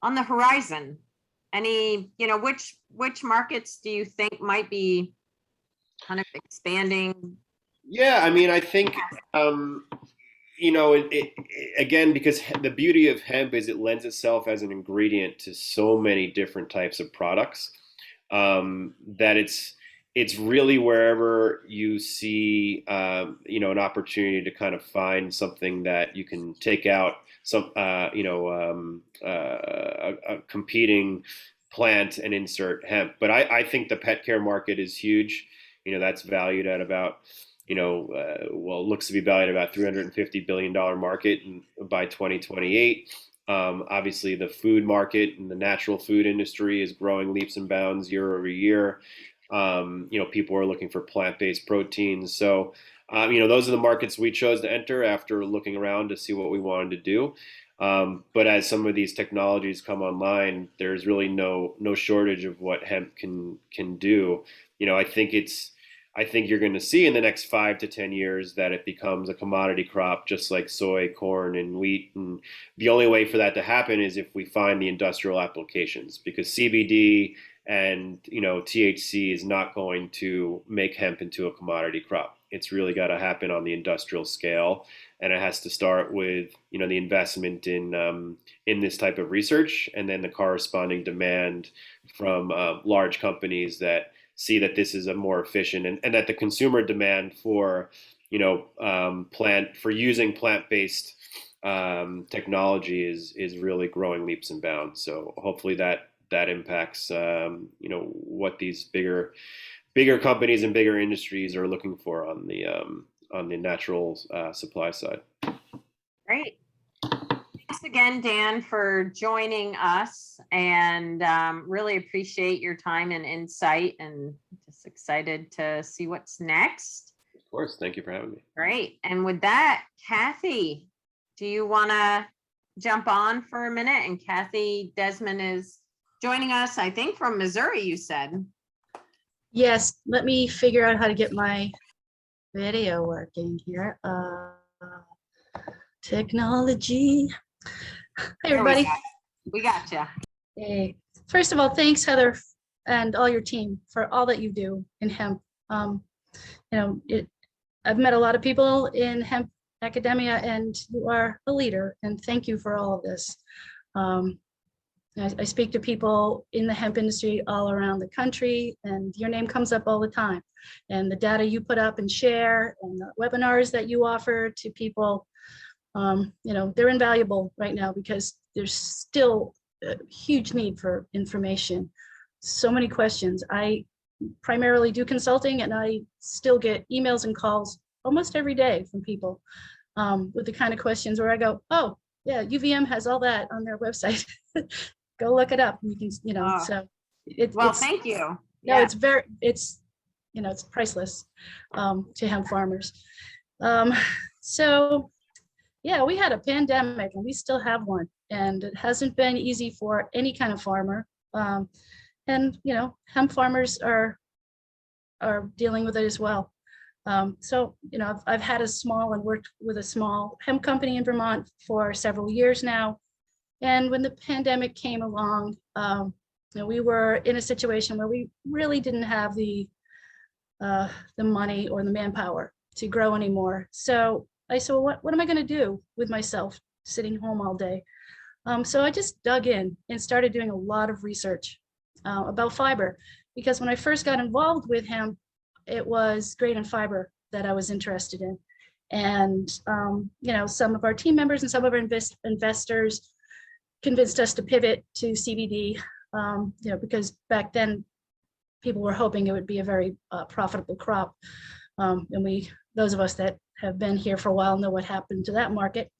on the horizon? Any, which markets do you think might be kind of expanding?
Yeah, I mean, I think, again, because the beauty of hemp is it lends itself as an ingredient to so many different types of products, that it's really wherever you see, an opportunity to kind of find something that you can take out a competing plant and insert hemp. But I think the pet care market is huge. That's valued at about, looks to be valued at about $350 billion market by 2028. Obviously, the food market and the natural food industry is growing leaps and bounds year over year. People are looking for plant-based proteins. So, those are the markets we chose to enter after looking around to see what we wanted to do. But as some of these technologies come online, there's really no shortage of what hemp can do. I think you're going to see in the next 5 to 10 years that it becomes a commodity crop, just like soy, corn, and wheat. And the only way for that to happen is if we find the industrial applications, because CBD and THC is not going to make hemp into a commodity crop. It's really got to happen on the industrial scale, and it has to start with the investment in this type of research, and then the corresponding demand from large companies that see that this is a more efficient, and that the consumer demand for using plant-based technology is really growing leaps and bounds. So hopefully that impacts what these bigger companies and bigger industries are looking for on the natural supply side.
Great. Thanks again, Dan, for joining us, and really appreciate your time and insight, and just excited to see what's next.
Of course. Thank you for having me.
Great. And with that, Kathy, do you want to jump on for a minute? And Kathy Desmond is joining us, I think, from Missouri, you said.
Yes, let me figure out how to get my video working here. Technology. Hey, everybody.
We got you.
Hey. First of all, thanks, Heather, and all your team for all that you do in hemp. I've met a lot of people in hemp academia, and you are a leader, and thank you for all of this. I speak to people in the hemp industry all around the country, and your name comes up all the time. And the data you put up and share, and the webinars that you offer to people, they're invaluable right now, because there's still a huge need for information. So many questions. I primarily do consulting, and I still get emails and calls almost every day from people with the kind of questions where I go, oh, yeah, UVM has all that on their website. Go look it up. You can, so
well, thank you.
No,
Yeah.
it's priceless to hemp farmers. So yeah, we had a pandemic, and we still have one, and it hasn't been easy for any kind of farmer. And hemp farmers are dealing with it as well. So I've had and worked with a small hemp company in Vermont for several years now. And when the pandemic came along, we were in a situation where we really didn't have the money or the manpower to grow anymore. So I said, well, what am I going to do with myself sitting home all day? So I just dug in and started doing a lot of research about fiber, because when I first got involved with hemp, it was grain and fiber that I was interested in. And some of our team members and some of our investors convinced us to pivot to CBD, because back then people were hoping it would be a very profitable crop. And those of us that have been here for a while know what happened to that market.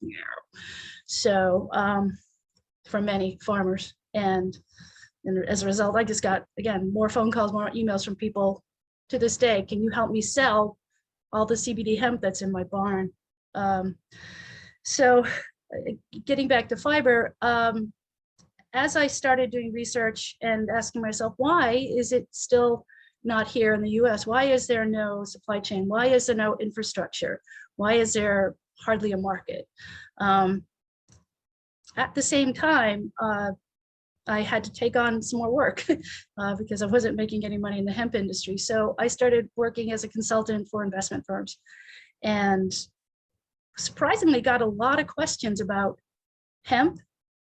So for many farmers, and as a result, I just got, again, more phone calls, more emails from people to this day. Can you help me sell all the CBD hemp that's in my barn? So getting back to fiber, as I started doing research and asking myself, why is it still not here in the US? Why is there no supply chain? Why is there no infrastructure? Why is there hardly a market? At the same time, I had to take on some more work because I wasn't making any money in the hemp industry. So I started working as a consultant for investment firms, and surprisingly got a lot of questions about hemp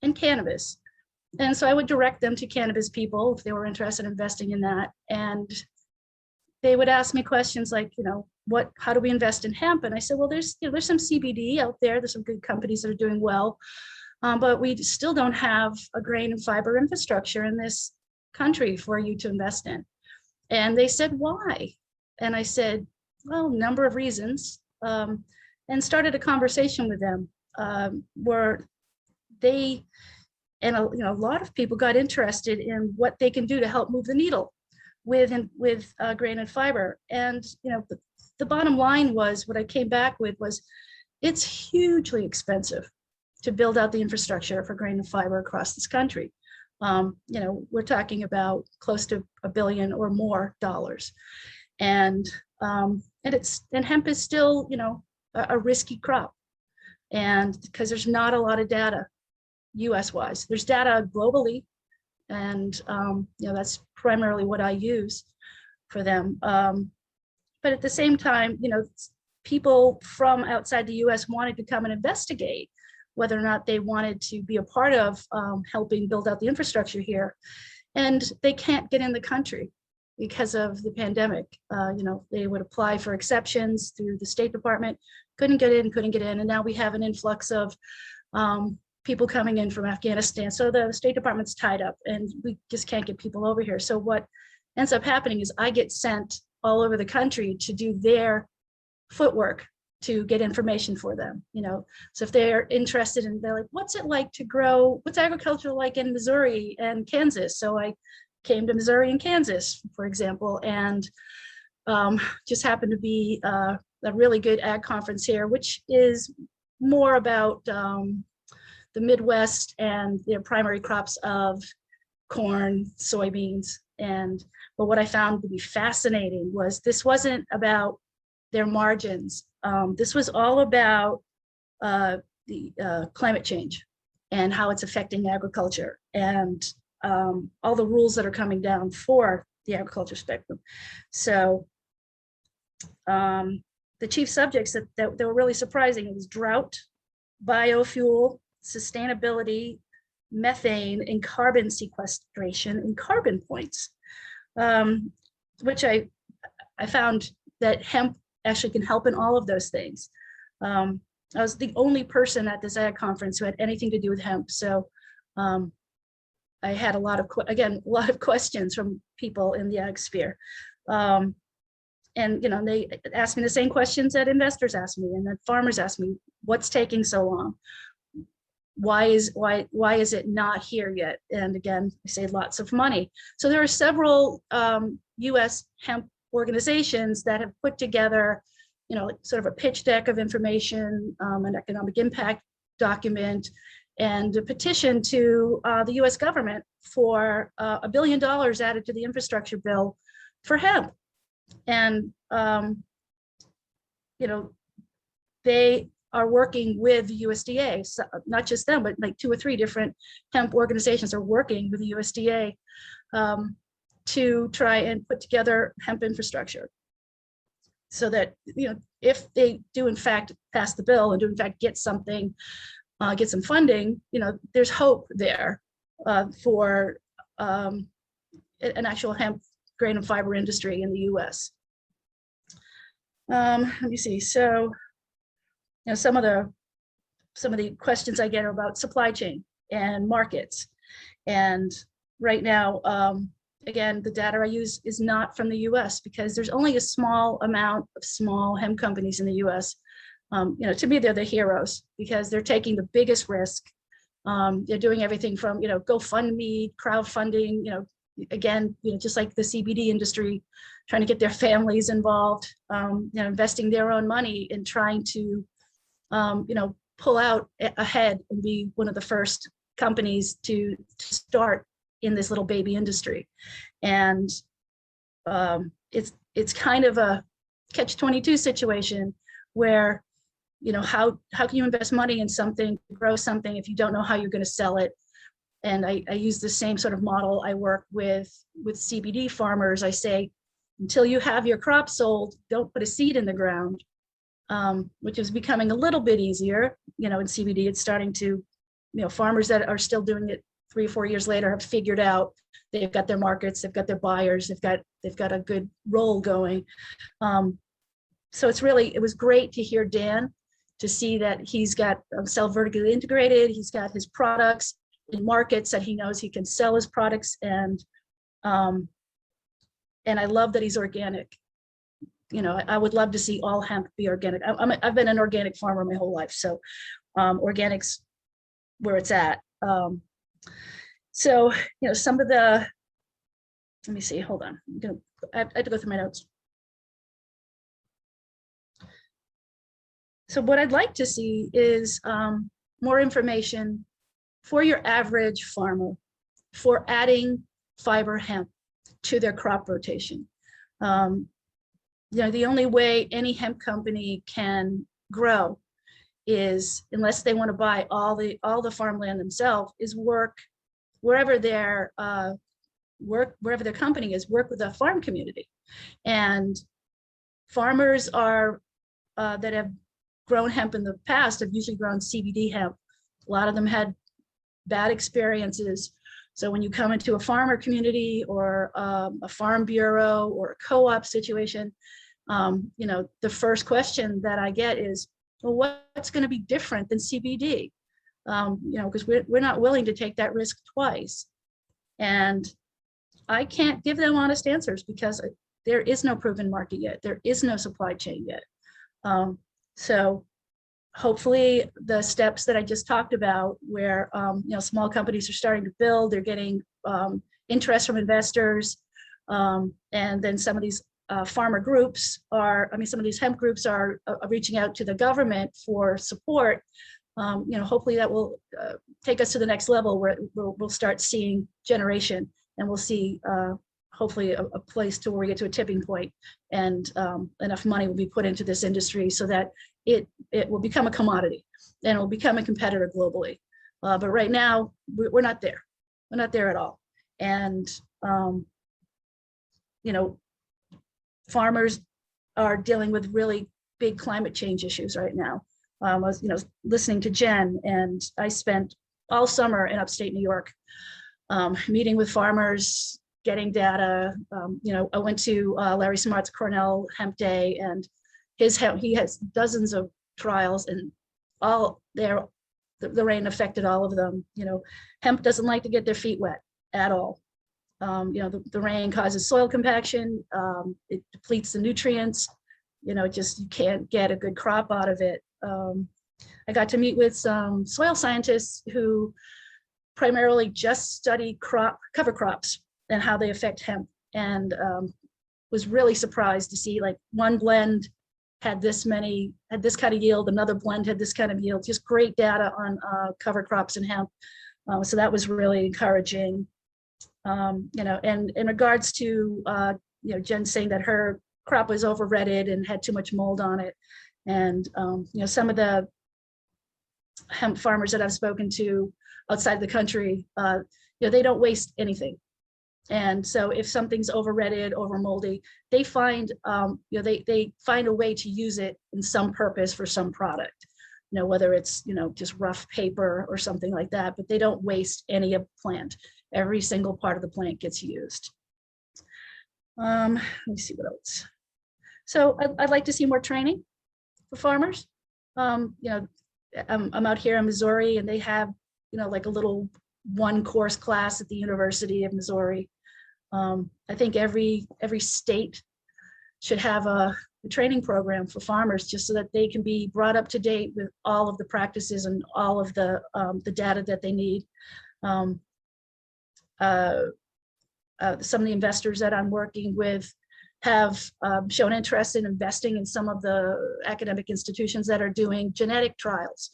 and cannabis. And so I would direct them to cannabis people if they were interested in investing in that. And they would ask me questions like, how do we invest in hemp? And I said, well, there's some CBD out there. There's some good companies that are doing well, but we still don't have a grain and fiber infrastructure in this country for you to invest in. And they said, why? And I said, well, a number of reasons, and started a conversation with them where they, and a lot of people got interested in what they can do to help move the needle with grain and fiber. And the bottom line was, what I came back with was, it's hugely expensive to build out the infrastructure for grain and fiber across this country. We're talking about close to $1 billion or more dollars, and hemp is still a risky crop, and because there's not a lot of data US wise. There's data globally, and that's primarily what I use for them. But at the same time, people from outside the US wanted to come and investigate whether or not they wanted to be a part of helping build out the infrastructure here. And they can't get in the country because of the pandemic. They would apply for exceptions through the State Department, couldn't get in. And now we have an influx of people coming in from Afghanistan. So the State Department's tied up and we just can't get people over here. So what ends up happening is I get sent all over the country to do their footwork to get information for them. So if they're interested in, they're like, what's it like to grow, what's agriculture like in Missouri and Kansas? So I came to Missouri and Kansas, for example, and just happened to be a really good ag conference here, which is more about the Midwest and their primary crops of corn, soybeans. But what I found to be fascinating was this wasn't about their margins. This was all about the climate change and how it's affecting agriculture, and all the rules that are coming down for the agriculture spectrum. So the chief subjects that were really surprising was drought, biofuel, sustainability, methane, and carbon sequestration and carbon points, which I found that hemp actually can help in all of those things. I was the only person at this ag conference who had anything to do with hemp. So I had a lot of questions from people in the ag sphere. And they asked me the same questions that investors ask me and that farmers ask me, what's taking so long? Why is it not here yet? And again, I say lots of money. So there are several US hemp organizations that have put together, sort of a pitch deck of information, an economic impact document, and a petition to the US government for $1 billion added to the infrastructure bill for hemp. And, they are working with the USDA, so not just them, but like 2 or 3 different hemp organizations are working with the USDA to try and put together hemp infrastructure so that, if they do in fact pass the bill and do in fact get something, get some funding, there's hope there for an actual hemp grain and fiber industry in the US. Let me see. So, some of the questions I get are about supply chain and markets. And right now, again, the data I use is not from the US because there's only a small amount of small hemp companies in the US. To me, they're the heroes because they're taking the biggest risk. They're doing everything from, GoFundMe, crowdfunding, again, just like the CBD industry, trying to get their families involved, investing their own money in trying to, pull out ahead and be one of the first companies to start in this little baby industry. And it's kind of a catch-22 situation where, you know, how can you invest money in something, grow something, if you don't know how you're going to sell it? And I use the same sort of model. I work with CBD farmers. I say, until you have your crop sold, don't put a seed in the ground, which is becoming a little bit easier. You know, in CBD, it's starting to, you know, farmers that are still doing it 3 or 4 years later have figured out, they've got their markets, they've got their buyers, they've got a good role going. So it was great to hear Dan, to see that he's got sell vertically integrated, he's got his products in markets that he knows he can sell his products, and I love that he's organic. You know, I would love to see all hemp be organic. I've been an organic farmer my whole life, so organic's where it's at. So, you know, some of the, let me see, hold on. I have to go through my notes. So what I'd like to see is more information for your average farmer for adding fiber hemp to their crop rotation. You know, the only way any hemp company can grow is, unless they want to buy all the farmland themselves, is work wherever their company is, work with a farm community. And farmers are that have grown hemp in the past have usually grown CBD hemp. A lot of them had bad experiences. So when you come into a farmer community or a farm bureau or a co-op situation, you know, the first question that I get is, well, what's going to be different than CBD? You know, because we're not willing to take that risk twice. And I can't give them honest answers because there is no proven market yet. There is no supply chain yet. So hopefully the steps that I just talked about, where you know, small companies are starting to build, they're getting interest from investors, and then some of these farmer groups are, some of these hemp groups are reaching out to the government for support. You know, hopefully that will take us to the next level where we'll start seeing generation, and we'll see hopefully a place to where we get to a tipping point, and enough money will be put into this industry so that it will become a commodity and it will become a competitor globally. But right now we're not there. We're not there at all. And you know, farmers are dealing with really big climate change issues right now. I was, you know, listening to Jen, and I spent all summer in upstate New York, meeting with farmers, getting data. You know, I went to Larry Smart's Cornell Hemp Day, and he has dozens of trials, and all the rain affected all of them. You know, hemp doesn't like to get their feet wet at all. You know, the rain causes soil compaction. It depletes the nutrients. You know, you can't get a good crop out of it. I got to meet with some soil scientists who primarily just study cover crops and how they affect hemp, and was really surprised to see, like, one blend had this kind of yield, another blend had this kind of yield. Just great data on cover crops and hemp. So that was really encouraging. You know, and in regards to you know, Jen saying that her crop was overretted and had too much mold on it, and you know, some of the hemp farmers that I've spoken to outside the country, you know, they don't waste anything. And so if something's overretted, over moldy, they find you know, they find a way to use it in some purpose for some product. You know, whether it's, you know, just rough paper or something like that, but they don't waste any of the plant. Every single part of the plant gets used. Let me see what else. So I'd like to see more training for farmers. You know, I'm out here in Missouri, and they have, you know, like a little one course class at the University of Missouri. I think every state should have a training program for farmers, just so that they can be brought up to date with all of the practices and all of the data that they need. Some of the investors that I'm working with have shown interest in investing in some of the academic institutions that are doing genetic trials.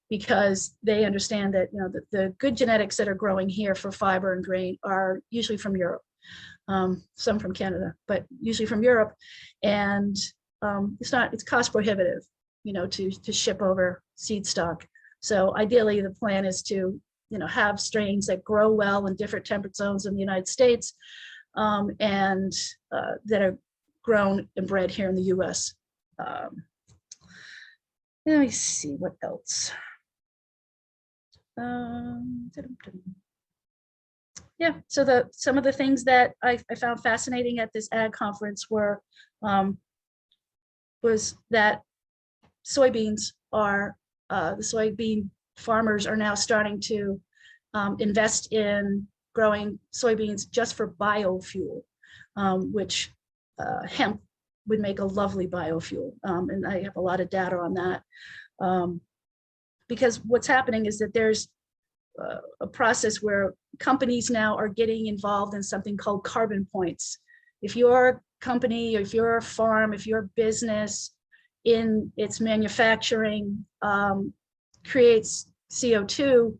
because they understand that, you know, the good genetics that are growing here for fiber and grain are usually from Europe. Some from Canada, but usually from Europe. And it's cost prohibitive, you know, to ship over seed stock. So ideally the plan is to, you know, have strains that grow well in different temperature zones in the United States, and that are grown and bred here in the US. Let me see what else. Yeah, so some of the things that I found fascinating at this ag conference were was that soybeans are the soybean farmers are now starting to invest in growing soybeans just for biofuel, which hemp would make a lovely biofuel. And I have a lot of data on that. Because what's happening is that there's a process where companies now are getting involved in something called carbon points. If your company, or if you're a farm, if your business in its manufacturing creates CO2,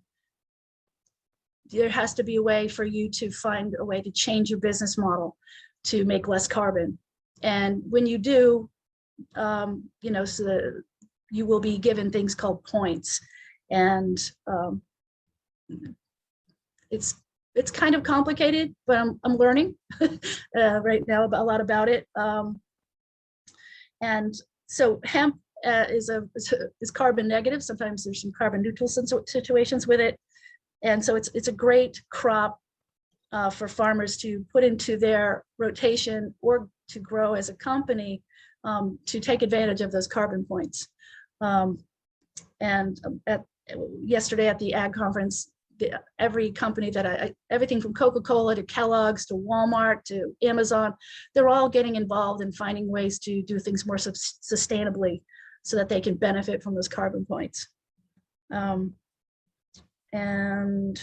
there has to be a way for you to find a way to change your business model to make less carbon. And when you do, you know, so you will be given things called points. And it's kind of complicated, but I'm learning right now about a lot about it. And so hemp is carbon negative. Sometimes there's some carbon neutral situations with it. And so it's a great crop for farmers to put into their rotation or to grow as a company to take advantage of those carbon points. And yesterday at the ag conference, every company that everything from Coca-Cola to Kellogg's to Walmart to Amazon, they're all getting involved in finding ways to do things more sustainably so that they can benefit from those carbon points. And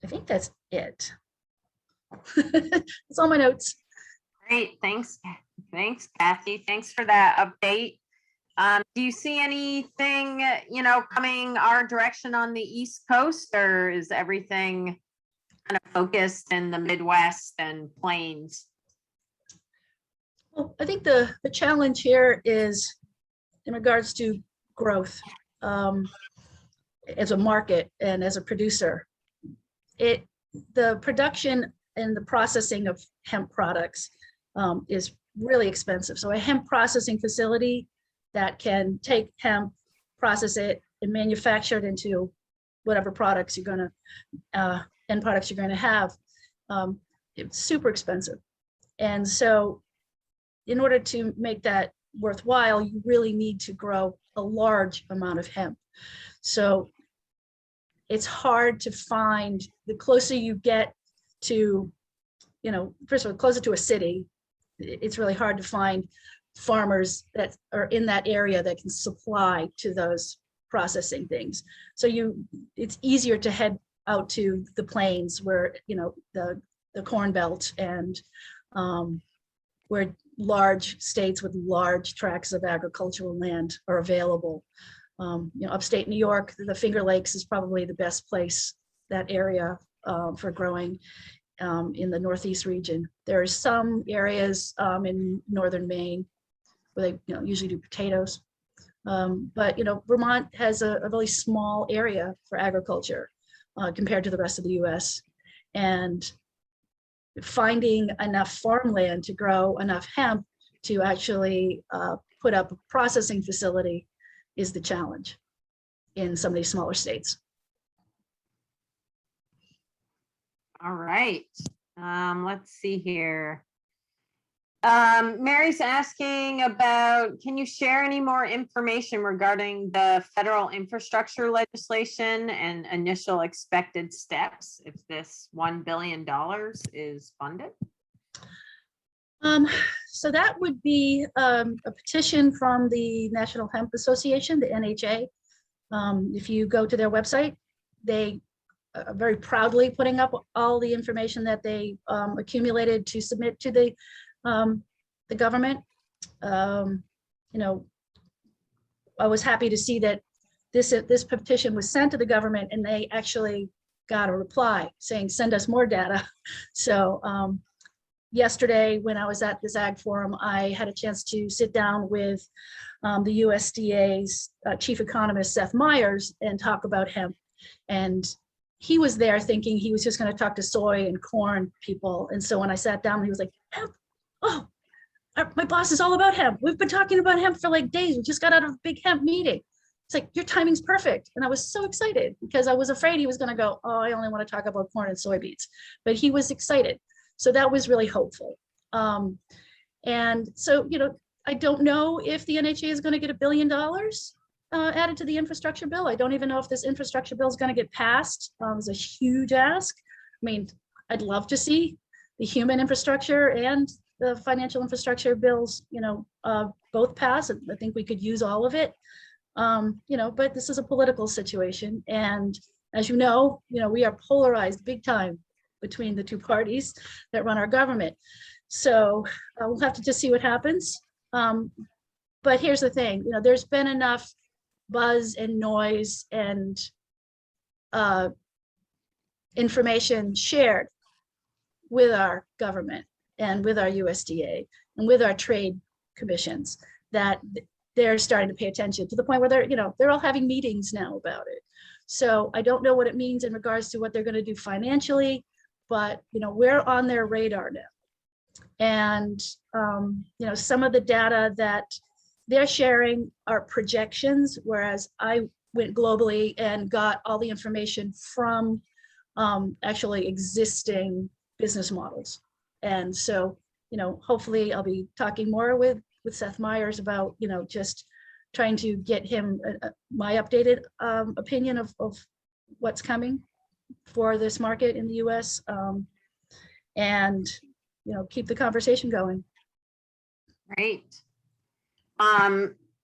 I think that's it. That's all my notes.
Great, thanks, Kathy. Thanks for that update. Do you see anything, you know, coming our direction on the East Coast, or is everything kind of focused in the Midwest and Plains?
Well, I think the challenge here is in regards to growth as a market and as a producer. The production and the processing of hemp products is really expensive. So a hemp processing facility that can take hemp, process it, and manufacture it into whatever products you're going to, end products you're going to have, it's super expensive. And so in order to make that worthwhile, you really need to grow a large amount of hemp. So it's hard to find, the closer you get to, you know, first of all, closer to a city, it's really hard to find farmers that are in that area that can supply to those processing things. So it's easier to head out to the plains where, you know, the Corn Belt and where large states with large tracts of agricultural land are available. You know, upstate New York, the Finger Lakes is probably the best place, that area for growing in the Northeast region. There are some areas in northern Maine where they, you know, usually do potatoes. But, you know, Vermont has a really small area for agriculture compared to the rest of the US. And finding enough farmland to grow enough hemp to actually put up a processing facility is the challenge in some of these smaller states.
All right, let's see here. Mary's asking about, can you share any more information regarding the federal infrastructure legislation and initial expected steps if this $1 billion is funded?
So that would be a petition from the National Hemp Association, the NHA. If you go to their website, they are very proudly putting up all the information that they accumulated to submit to the government. You know, I was happy to see that this petition was sent to the government and they actually got a reply saying, send us more data. So yesterday, when I was at this Ag Forum, I had a chance to sit down with the USDA's chief economist, Seth Meyers, and talk about hemp. And he was there thinking he was just going to talk to soy and corn people. And so when I sat down, he was like, hemp? Oh, my boss is all about hemp. We've been talking about hemp for like days. We just got out of a big hemp meeting. It's like, your timing's perfect. And I was so excited because I was afraid he was going to go, oh, I only want to talk about corn and soybeans. But he was excited. So that was really hopeful. And so, you know, I don't know if the NHA is going to get $1 billion added to the infrastructure bill. I don't even know if this infrastructure bill is going to get passed. It's a huge ask. I mean, I'd love to see the human infrastructure and the financial infrastructure bills, you know, both pass. I think we could use all of it, you know, but this is a political situation. And as you know, we are polarized big time between the two parties that run our government. So we'll have to just see what happens. But here's the thing, there's been enough buzz and noise and information shared with our government and with our USDA and with our trade commissions that they're starting to pay attention to the point where they're all having meetings now about it. So I don't know what it means in regards to what they're going to do financially, but we're on their radar now. And some of the data that they're sharing are projections, whereas I went globally and got all the information from actually existing business models. And so, hopefully I'll be talking more with Seth Meyers about, just trying to get him my updated opinion of what's coming for this market in the US, and keep the conversation going.
Great.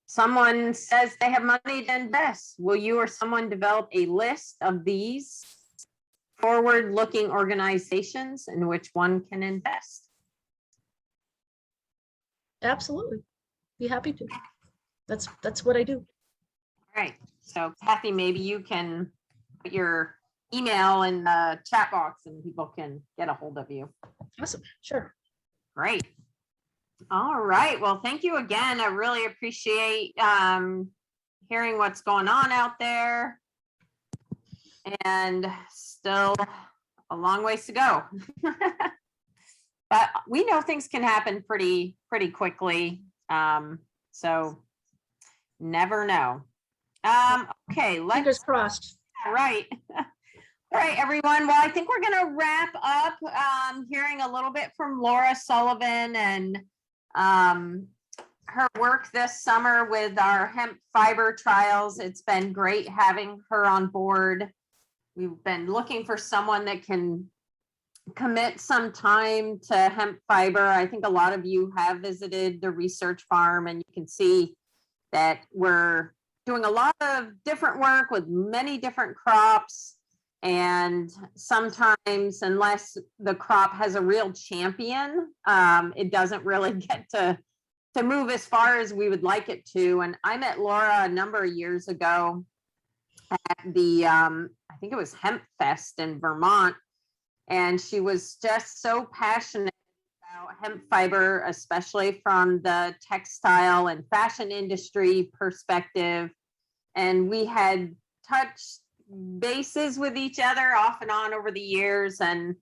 Someone says they have money to invest. Will you or someone develop a list of these forward-looking organizations in which one can invest?
Absolutely. Be happy to. That's what I do.
All right. So Kathy, maybe you can put your email in the chat box and people can get a hold of you.
Awesome. Sure.
Great. All right. Well, thank you again. I really appreciate hearing what's going on out there. And still a long ways to go. But we know things can happen pretty quickly. So never know. Okay,
Fingers crossed.
Right. All right, everyone. Well, I think we're going to wrap up hearing a little bit from Laura Sullivan and her work this summer with our hemp fiber trials. It's been great having her on board. We've been looking for someone that can commit some time to hemp fiber. I think a lot of you have visited the research farm and you can see that we're doing a lot of different work with many different crops. And sometimes, unless the crop has a real champion, it doesn't really get to move as far as we would like it to. And I met Laura a number of years ago at the, I think it was Hemp Fest in Vermont. And she was just so passionate about hemp fiber, especially from the textile and fashion industry perspective. And we had touched bases with each other off and on over the years. And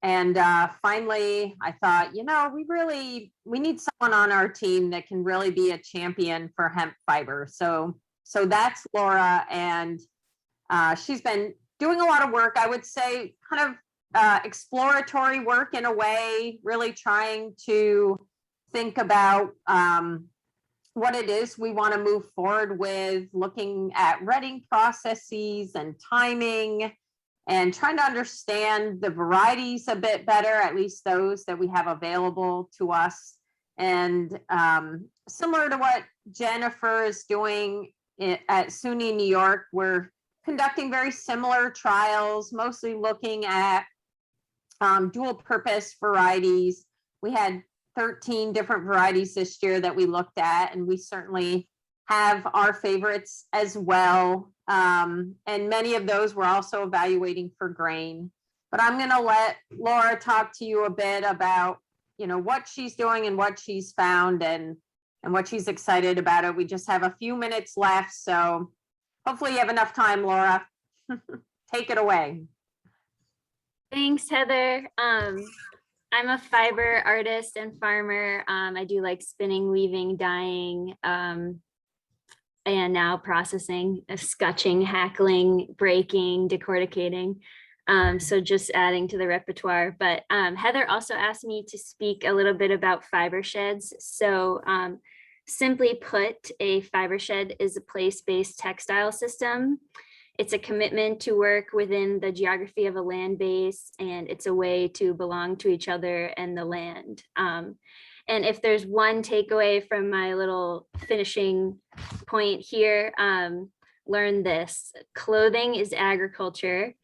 finally I thought, we need someone on our team that can really be a champion for hemp fiber. So that's Laura. And she's been doing a lot of work, I would say, kind of exploratory work in a way, really trying to think about what it is we want to move forward with, looking at redding processes and timing, and trying to understand the varieties a bit better, at least those that we have available to us. And similar to what Jennifer is doing at SUNY New York, we're conducting very similar trials, mostly looking at dual purpose varieties. We had 13 different varieties this year that we looked at, and we certainly have our favorites as well. And many of those we're also evaluating for grain. But I'm going to let Laura talk to you a bit about, what she's doing and what she's found and what she's excited about it. We just have a few minutes left, so hopefully you have enough time, Laura. Take it away.
Thanks, Heather. I'm a fiber artist and farmer. I do like spinning, weaving, dyeing, and now processing, scutching, hackling, breaking, decorticating. So just adding to the repertoire. But Heather also asked me to speak a little bit about fiber sheds. So simply put, a fiber shed is a place-based textile system. It's a commitment to work within the geography of a land base, and it's a way to belong to each other and the land. And if there's one takeaway from my little finishing point here, learn this: clothing is agriculture,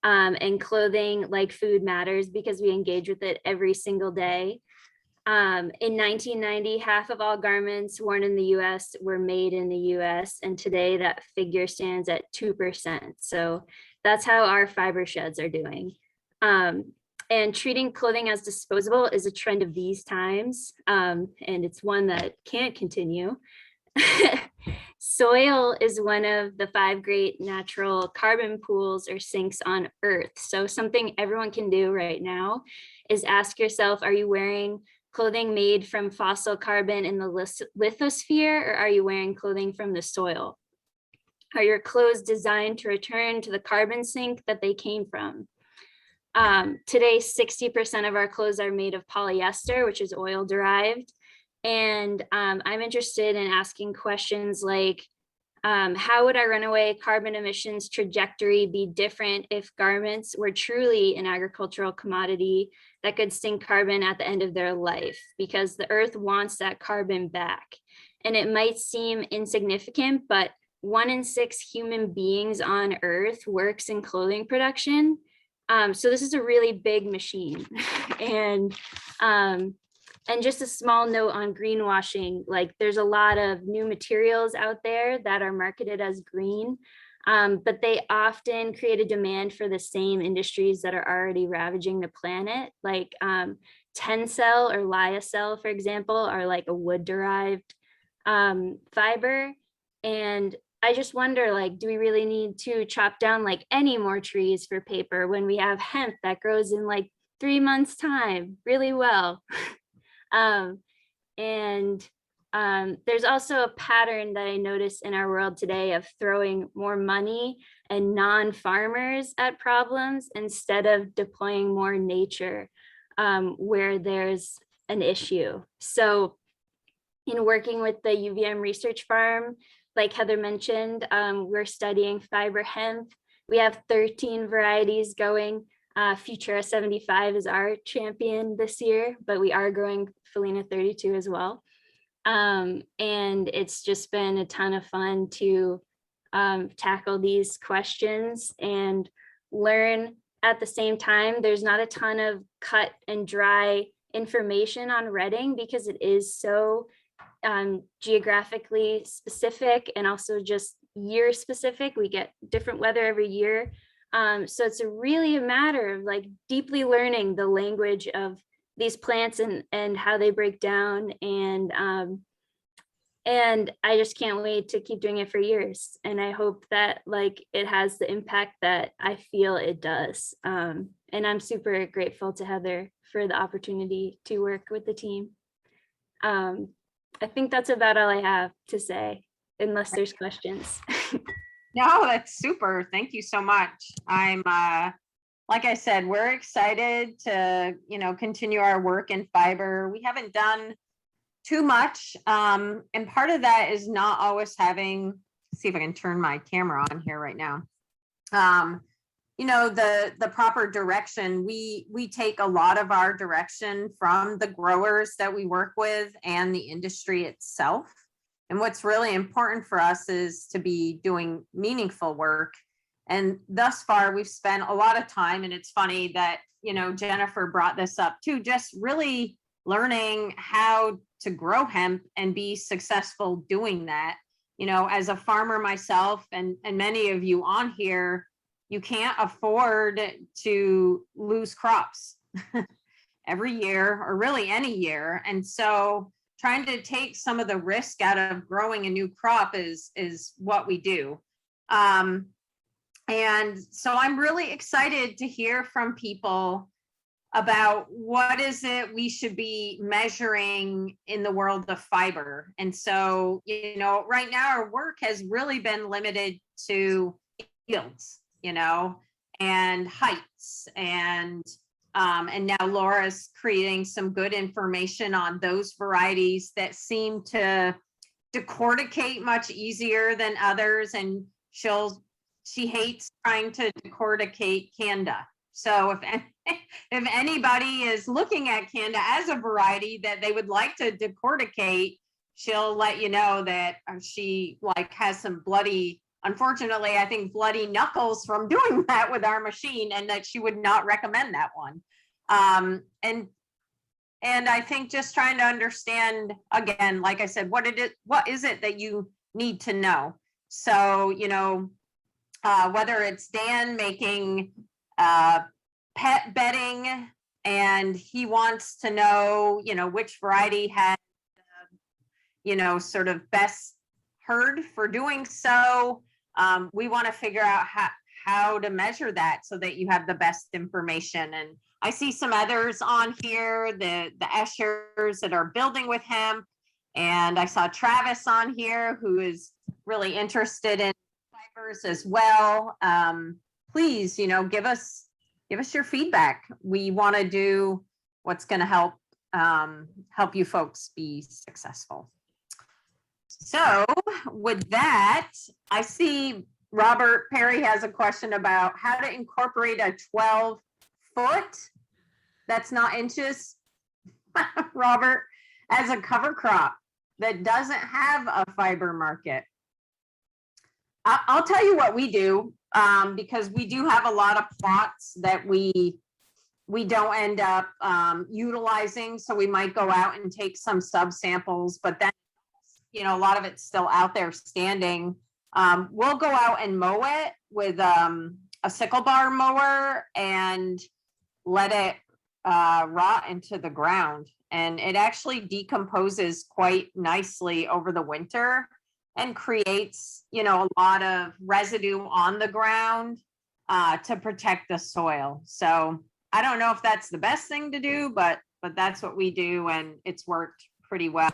and clothing, like food, matters because we engage with it every single day. In 1990, half of all garments worn in the US were made in the US, and today that figure stands at 2%. So that's how our fiber sheds are doing. And treating clothing as disposable is a trend of these times, and it's one that can't continue. Soil is one of the 5 great natural carbon pools or sinks on Earth. So something everyone can do right now is ask yourself, are you wearing clothing made from fossil carbon in the lithosphere, or are you wearing clothing from the soil? Are your clothes designed to return to the carbon sink that they came from? Today, 60% of our clothes are made of polyester, which is oil derived. And I'm interested in asking questions like, how would our runaway carbon emissions trajectory be different if garments were truly an agricultural commodity that could sink carbon at the end of their life? Because the earth wants that carbon back. And it might seem insignificant, but 1 in 6 human beings on earth works in clothing production. So this is a really big machine. And just a small note on greenwashing, like there's a lot of new materials out there that are marketed as green, but they often create a demand for the same industries that are already ravaging the planet. Like Tencel or lyocell, for example, are like a wood-derived fiber. And I just wonder, like, do we really need to chop down like any more trees for paper when we have hemp that grows in like 3 months' time really well? There's also a pattern that I notice in our world today of throwing more money and non-farmers at problems instead of deploying more nature where there's an issue. So in working with the UVM Research Farm, like Heather mentioned, we're studying fiber hemp. We have 13 varieties going. Futura 75 is our champion this year, but we are growing Felina 32 as well. And it's just been a ton of fun to tackle these questions and learn at the same time. There's not a ton of cut and dry information on Redding because it is so geographically specific and also just year specific. We get different weather every year. So it's really a matter of like deeply learning the language of these plants and how they break down. And I just can't wait to keep doing it for years. And I hope that like it has the impact that I feel it does. And I'm super grateful to Heather for the opportunity to work with the team. I think that's about all I have to say, unless there's questions.
No, that's super. Thank you so much. I'm, like I said, we're excited to, continue our work in fiber. We haven't done too much. And part of that is not always having, see if I can turn my camera on here right now. The proper direction. We take a lot of our direction from the growers that we work with and the industry itself. And what's really important for us is to be doing meaningful work. And thus far, we've spent a lot of time, and it's funny that, Jennifer brought this up too, just really learning how to grow hemp and be successful doing that. as a farmer myself and many of you on here, you can't afford to lose crops every year or really any year. And so trying to take some of the risk out of growing a new crop is what we do. And so I'm really excited to hear from people about what is it we should be measuring in the world of fiber. And so, right now our work has really been limited to yields, and heights, and now Laura's creating some good information on those varieties that seem to decorticate much easier than others. And she hates trying to decorticate Canda. So if anybody is looking at Canda as a variety that they would like to decorticate, she'll let you know that she has some bloody, unfortunately, I think bloody knuckles from doing that with our machine, and that she would not recommend that one. And I think just trying to understand, again, like I said, what is it that you need to know? So, whether it's Dan making pet bedding and he wants to know, which variety has, sort of best herd for doing so. We want to figure out how to measure that so that you have the best information. And I see some others on here, the Eschers that are building with hemp. And I saw Travis on here who is really interested in fibers as well. Please, give us your feedback. We want to do what's going to help you folks be successful. So with that, I see Robert Perry has a question about how to incorporate a 12-foot, that's not inches, Robert, as a cover crop that doesn't have a fiber market. I'll tell you what we do, because we do have a lot of plots that we don't end up utilizing. So we might go out and take some subsamples, but then, a lot of it's still out there standing. We'll go out and mow it with a sickle bar mower and let it rot into the ground. And it actually decomposes quite nicely over the winter and creates, a lot of residue on the ground to protect the soil. So I don't know if that's the best thing to do, but that's what we do, and it's worked pretty well.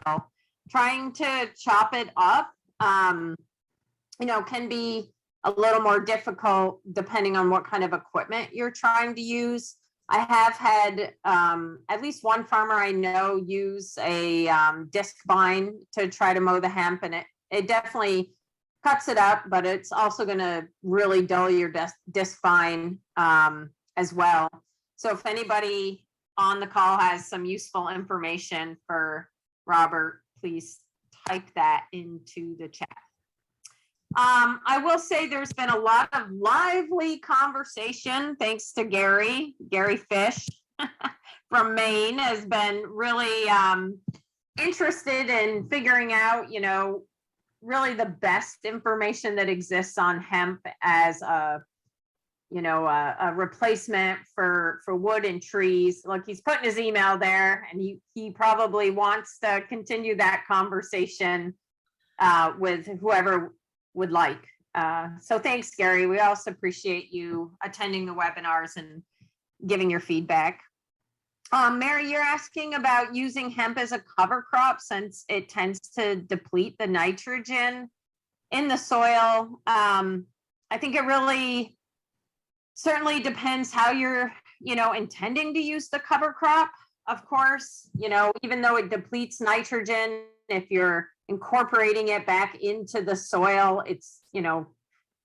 Trying to chop it up, can be a little more difficult depending on what kind of equipment you're trying to use. I have had at least one farmer I know use a disc vine to try to mow the hemp, and it definitely cuts it up, but it's also going to really dull your disc vine as well. So if anybody on the call has some useful information for Robert, please type that into the chat. I will say there's been a lot of lively conversation thanks to Gary Fish from Maine has been really interested in figuring out, really the best information that exists on hemp as a replacement for wood and trees. Look, he's putting his email there, and he probably wants to continue that conversation with whoever would like. So thanks, Gary. We also appreciate you attending the webinars and giving your feedback. Mary, you're asking about using hemp as a cover crop since it tends to deplete the nitrogen in the soil. I think it really certainly depends how you're, intending to use the cover crop. Of course, even though it depletes nitrogen, if you're incorporating it back into the soil, it's,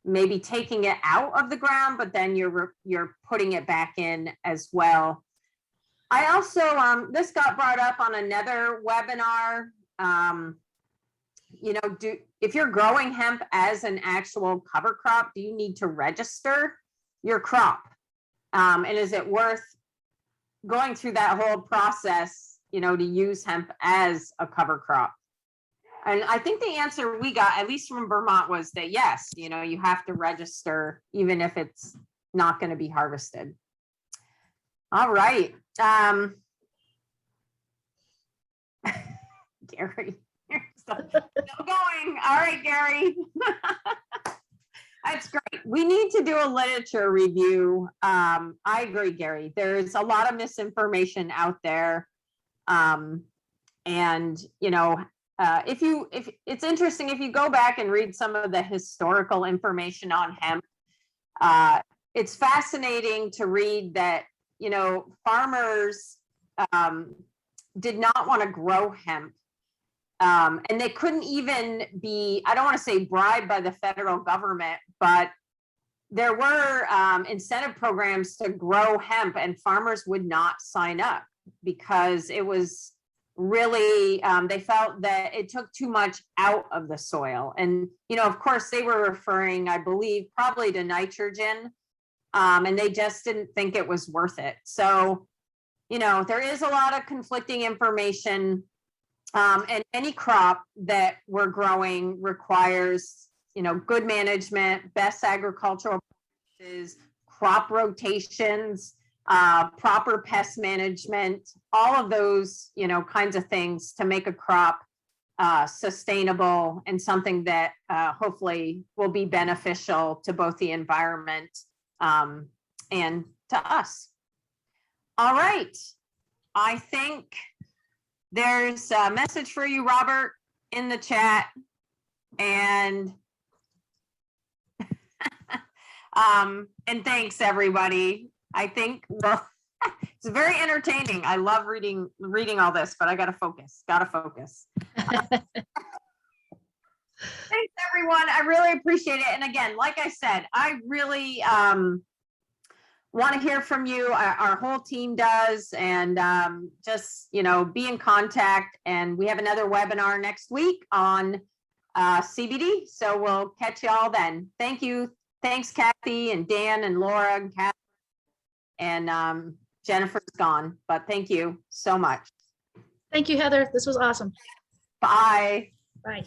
maybe taking it out of the ground, but then you're putting it back in as well. I also, this got brought up on another webinar. If you're growing hemp as an actual cover crop, do you need to register your crop? And is it worth going through that whole process, to use hemp as a cover crop? And I think the answer we got, at least from Vermont, was that yes, you know, you have to register even if it's not going to be harvested. All right. Gary, you're still going. All right, Gary. That's great. We need to do a literature review. I agree, Gary. There's a lot of misinformation out there. And, you know, if it's interesting, if you go back and read some of the historical information on hemp, it's fascinating to read that, you know, farmers did not want to grow hemp. And they couldn't even be, I don't want to say bribed by the federal government, but there were incentive programs to grow hemp, and farmers would not sign up because it was really, they felt that it took too much out of the soil. And, you know, of course, they were referring, I believe, probably to nitrogen, and they just didn't think it was worth it. So, you know, there is a lot of conflicting information. And any crop that we're growing requires, you know, good management, best agricultural practices, crop rotations, proper pest management, all of those, you know, kinds of things to make a crop sustainable and something that hopefully will be beneficial to both the environment and to us. All right. I think there's a message for you, Robert, in the chat. And and thanks, everybody. I think, well, it's very entertaining. I love reading all this, but I gotta focus. Thanks, everyone. I really appreciate it. And again, like I said, I really want to hear from you. Our whole team does, and just, you know, be in contact. And we have another webinar next week on CBD. So we'll catch you all then. Thank you. Thanks, Kathy and Dan and Laura and Kathy. And Jennifer's gone, but thank you so much.
Thank you, Heather. This was awesome.
Bye.
Bye.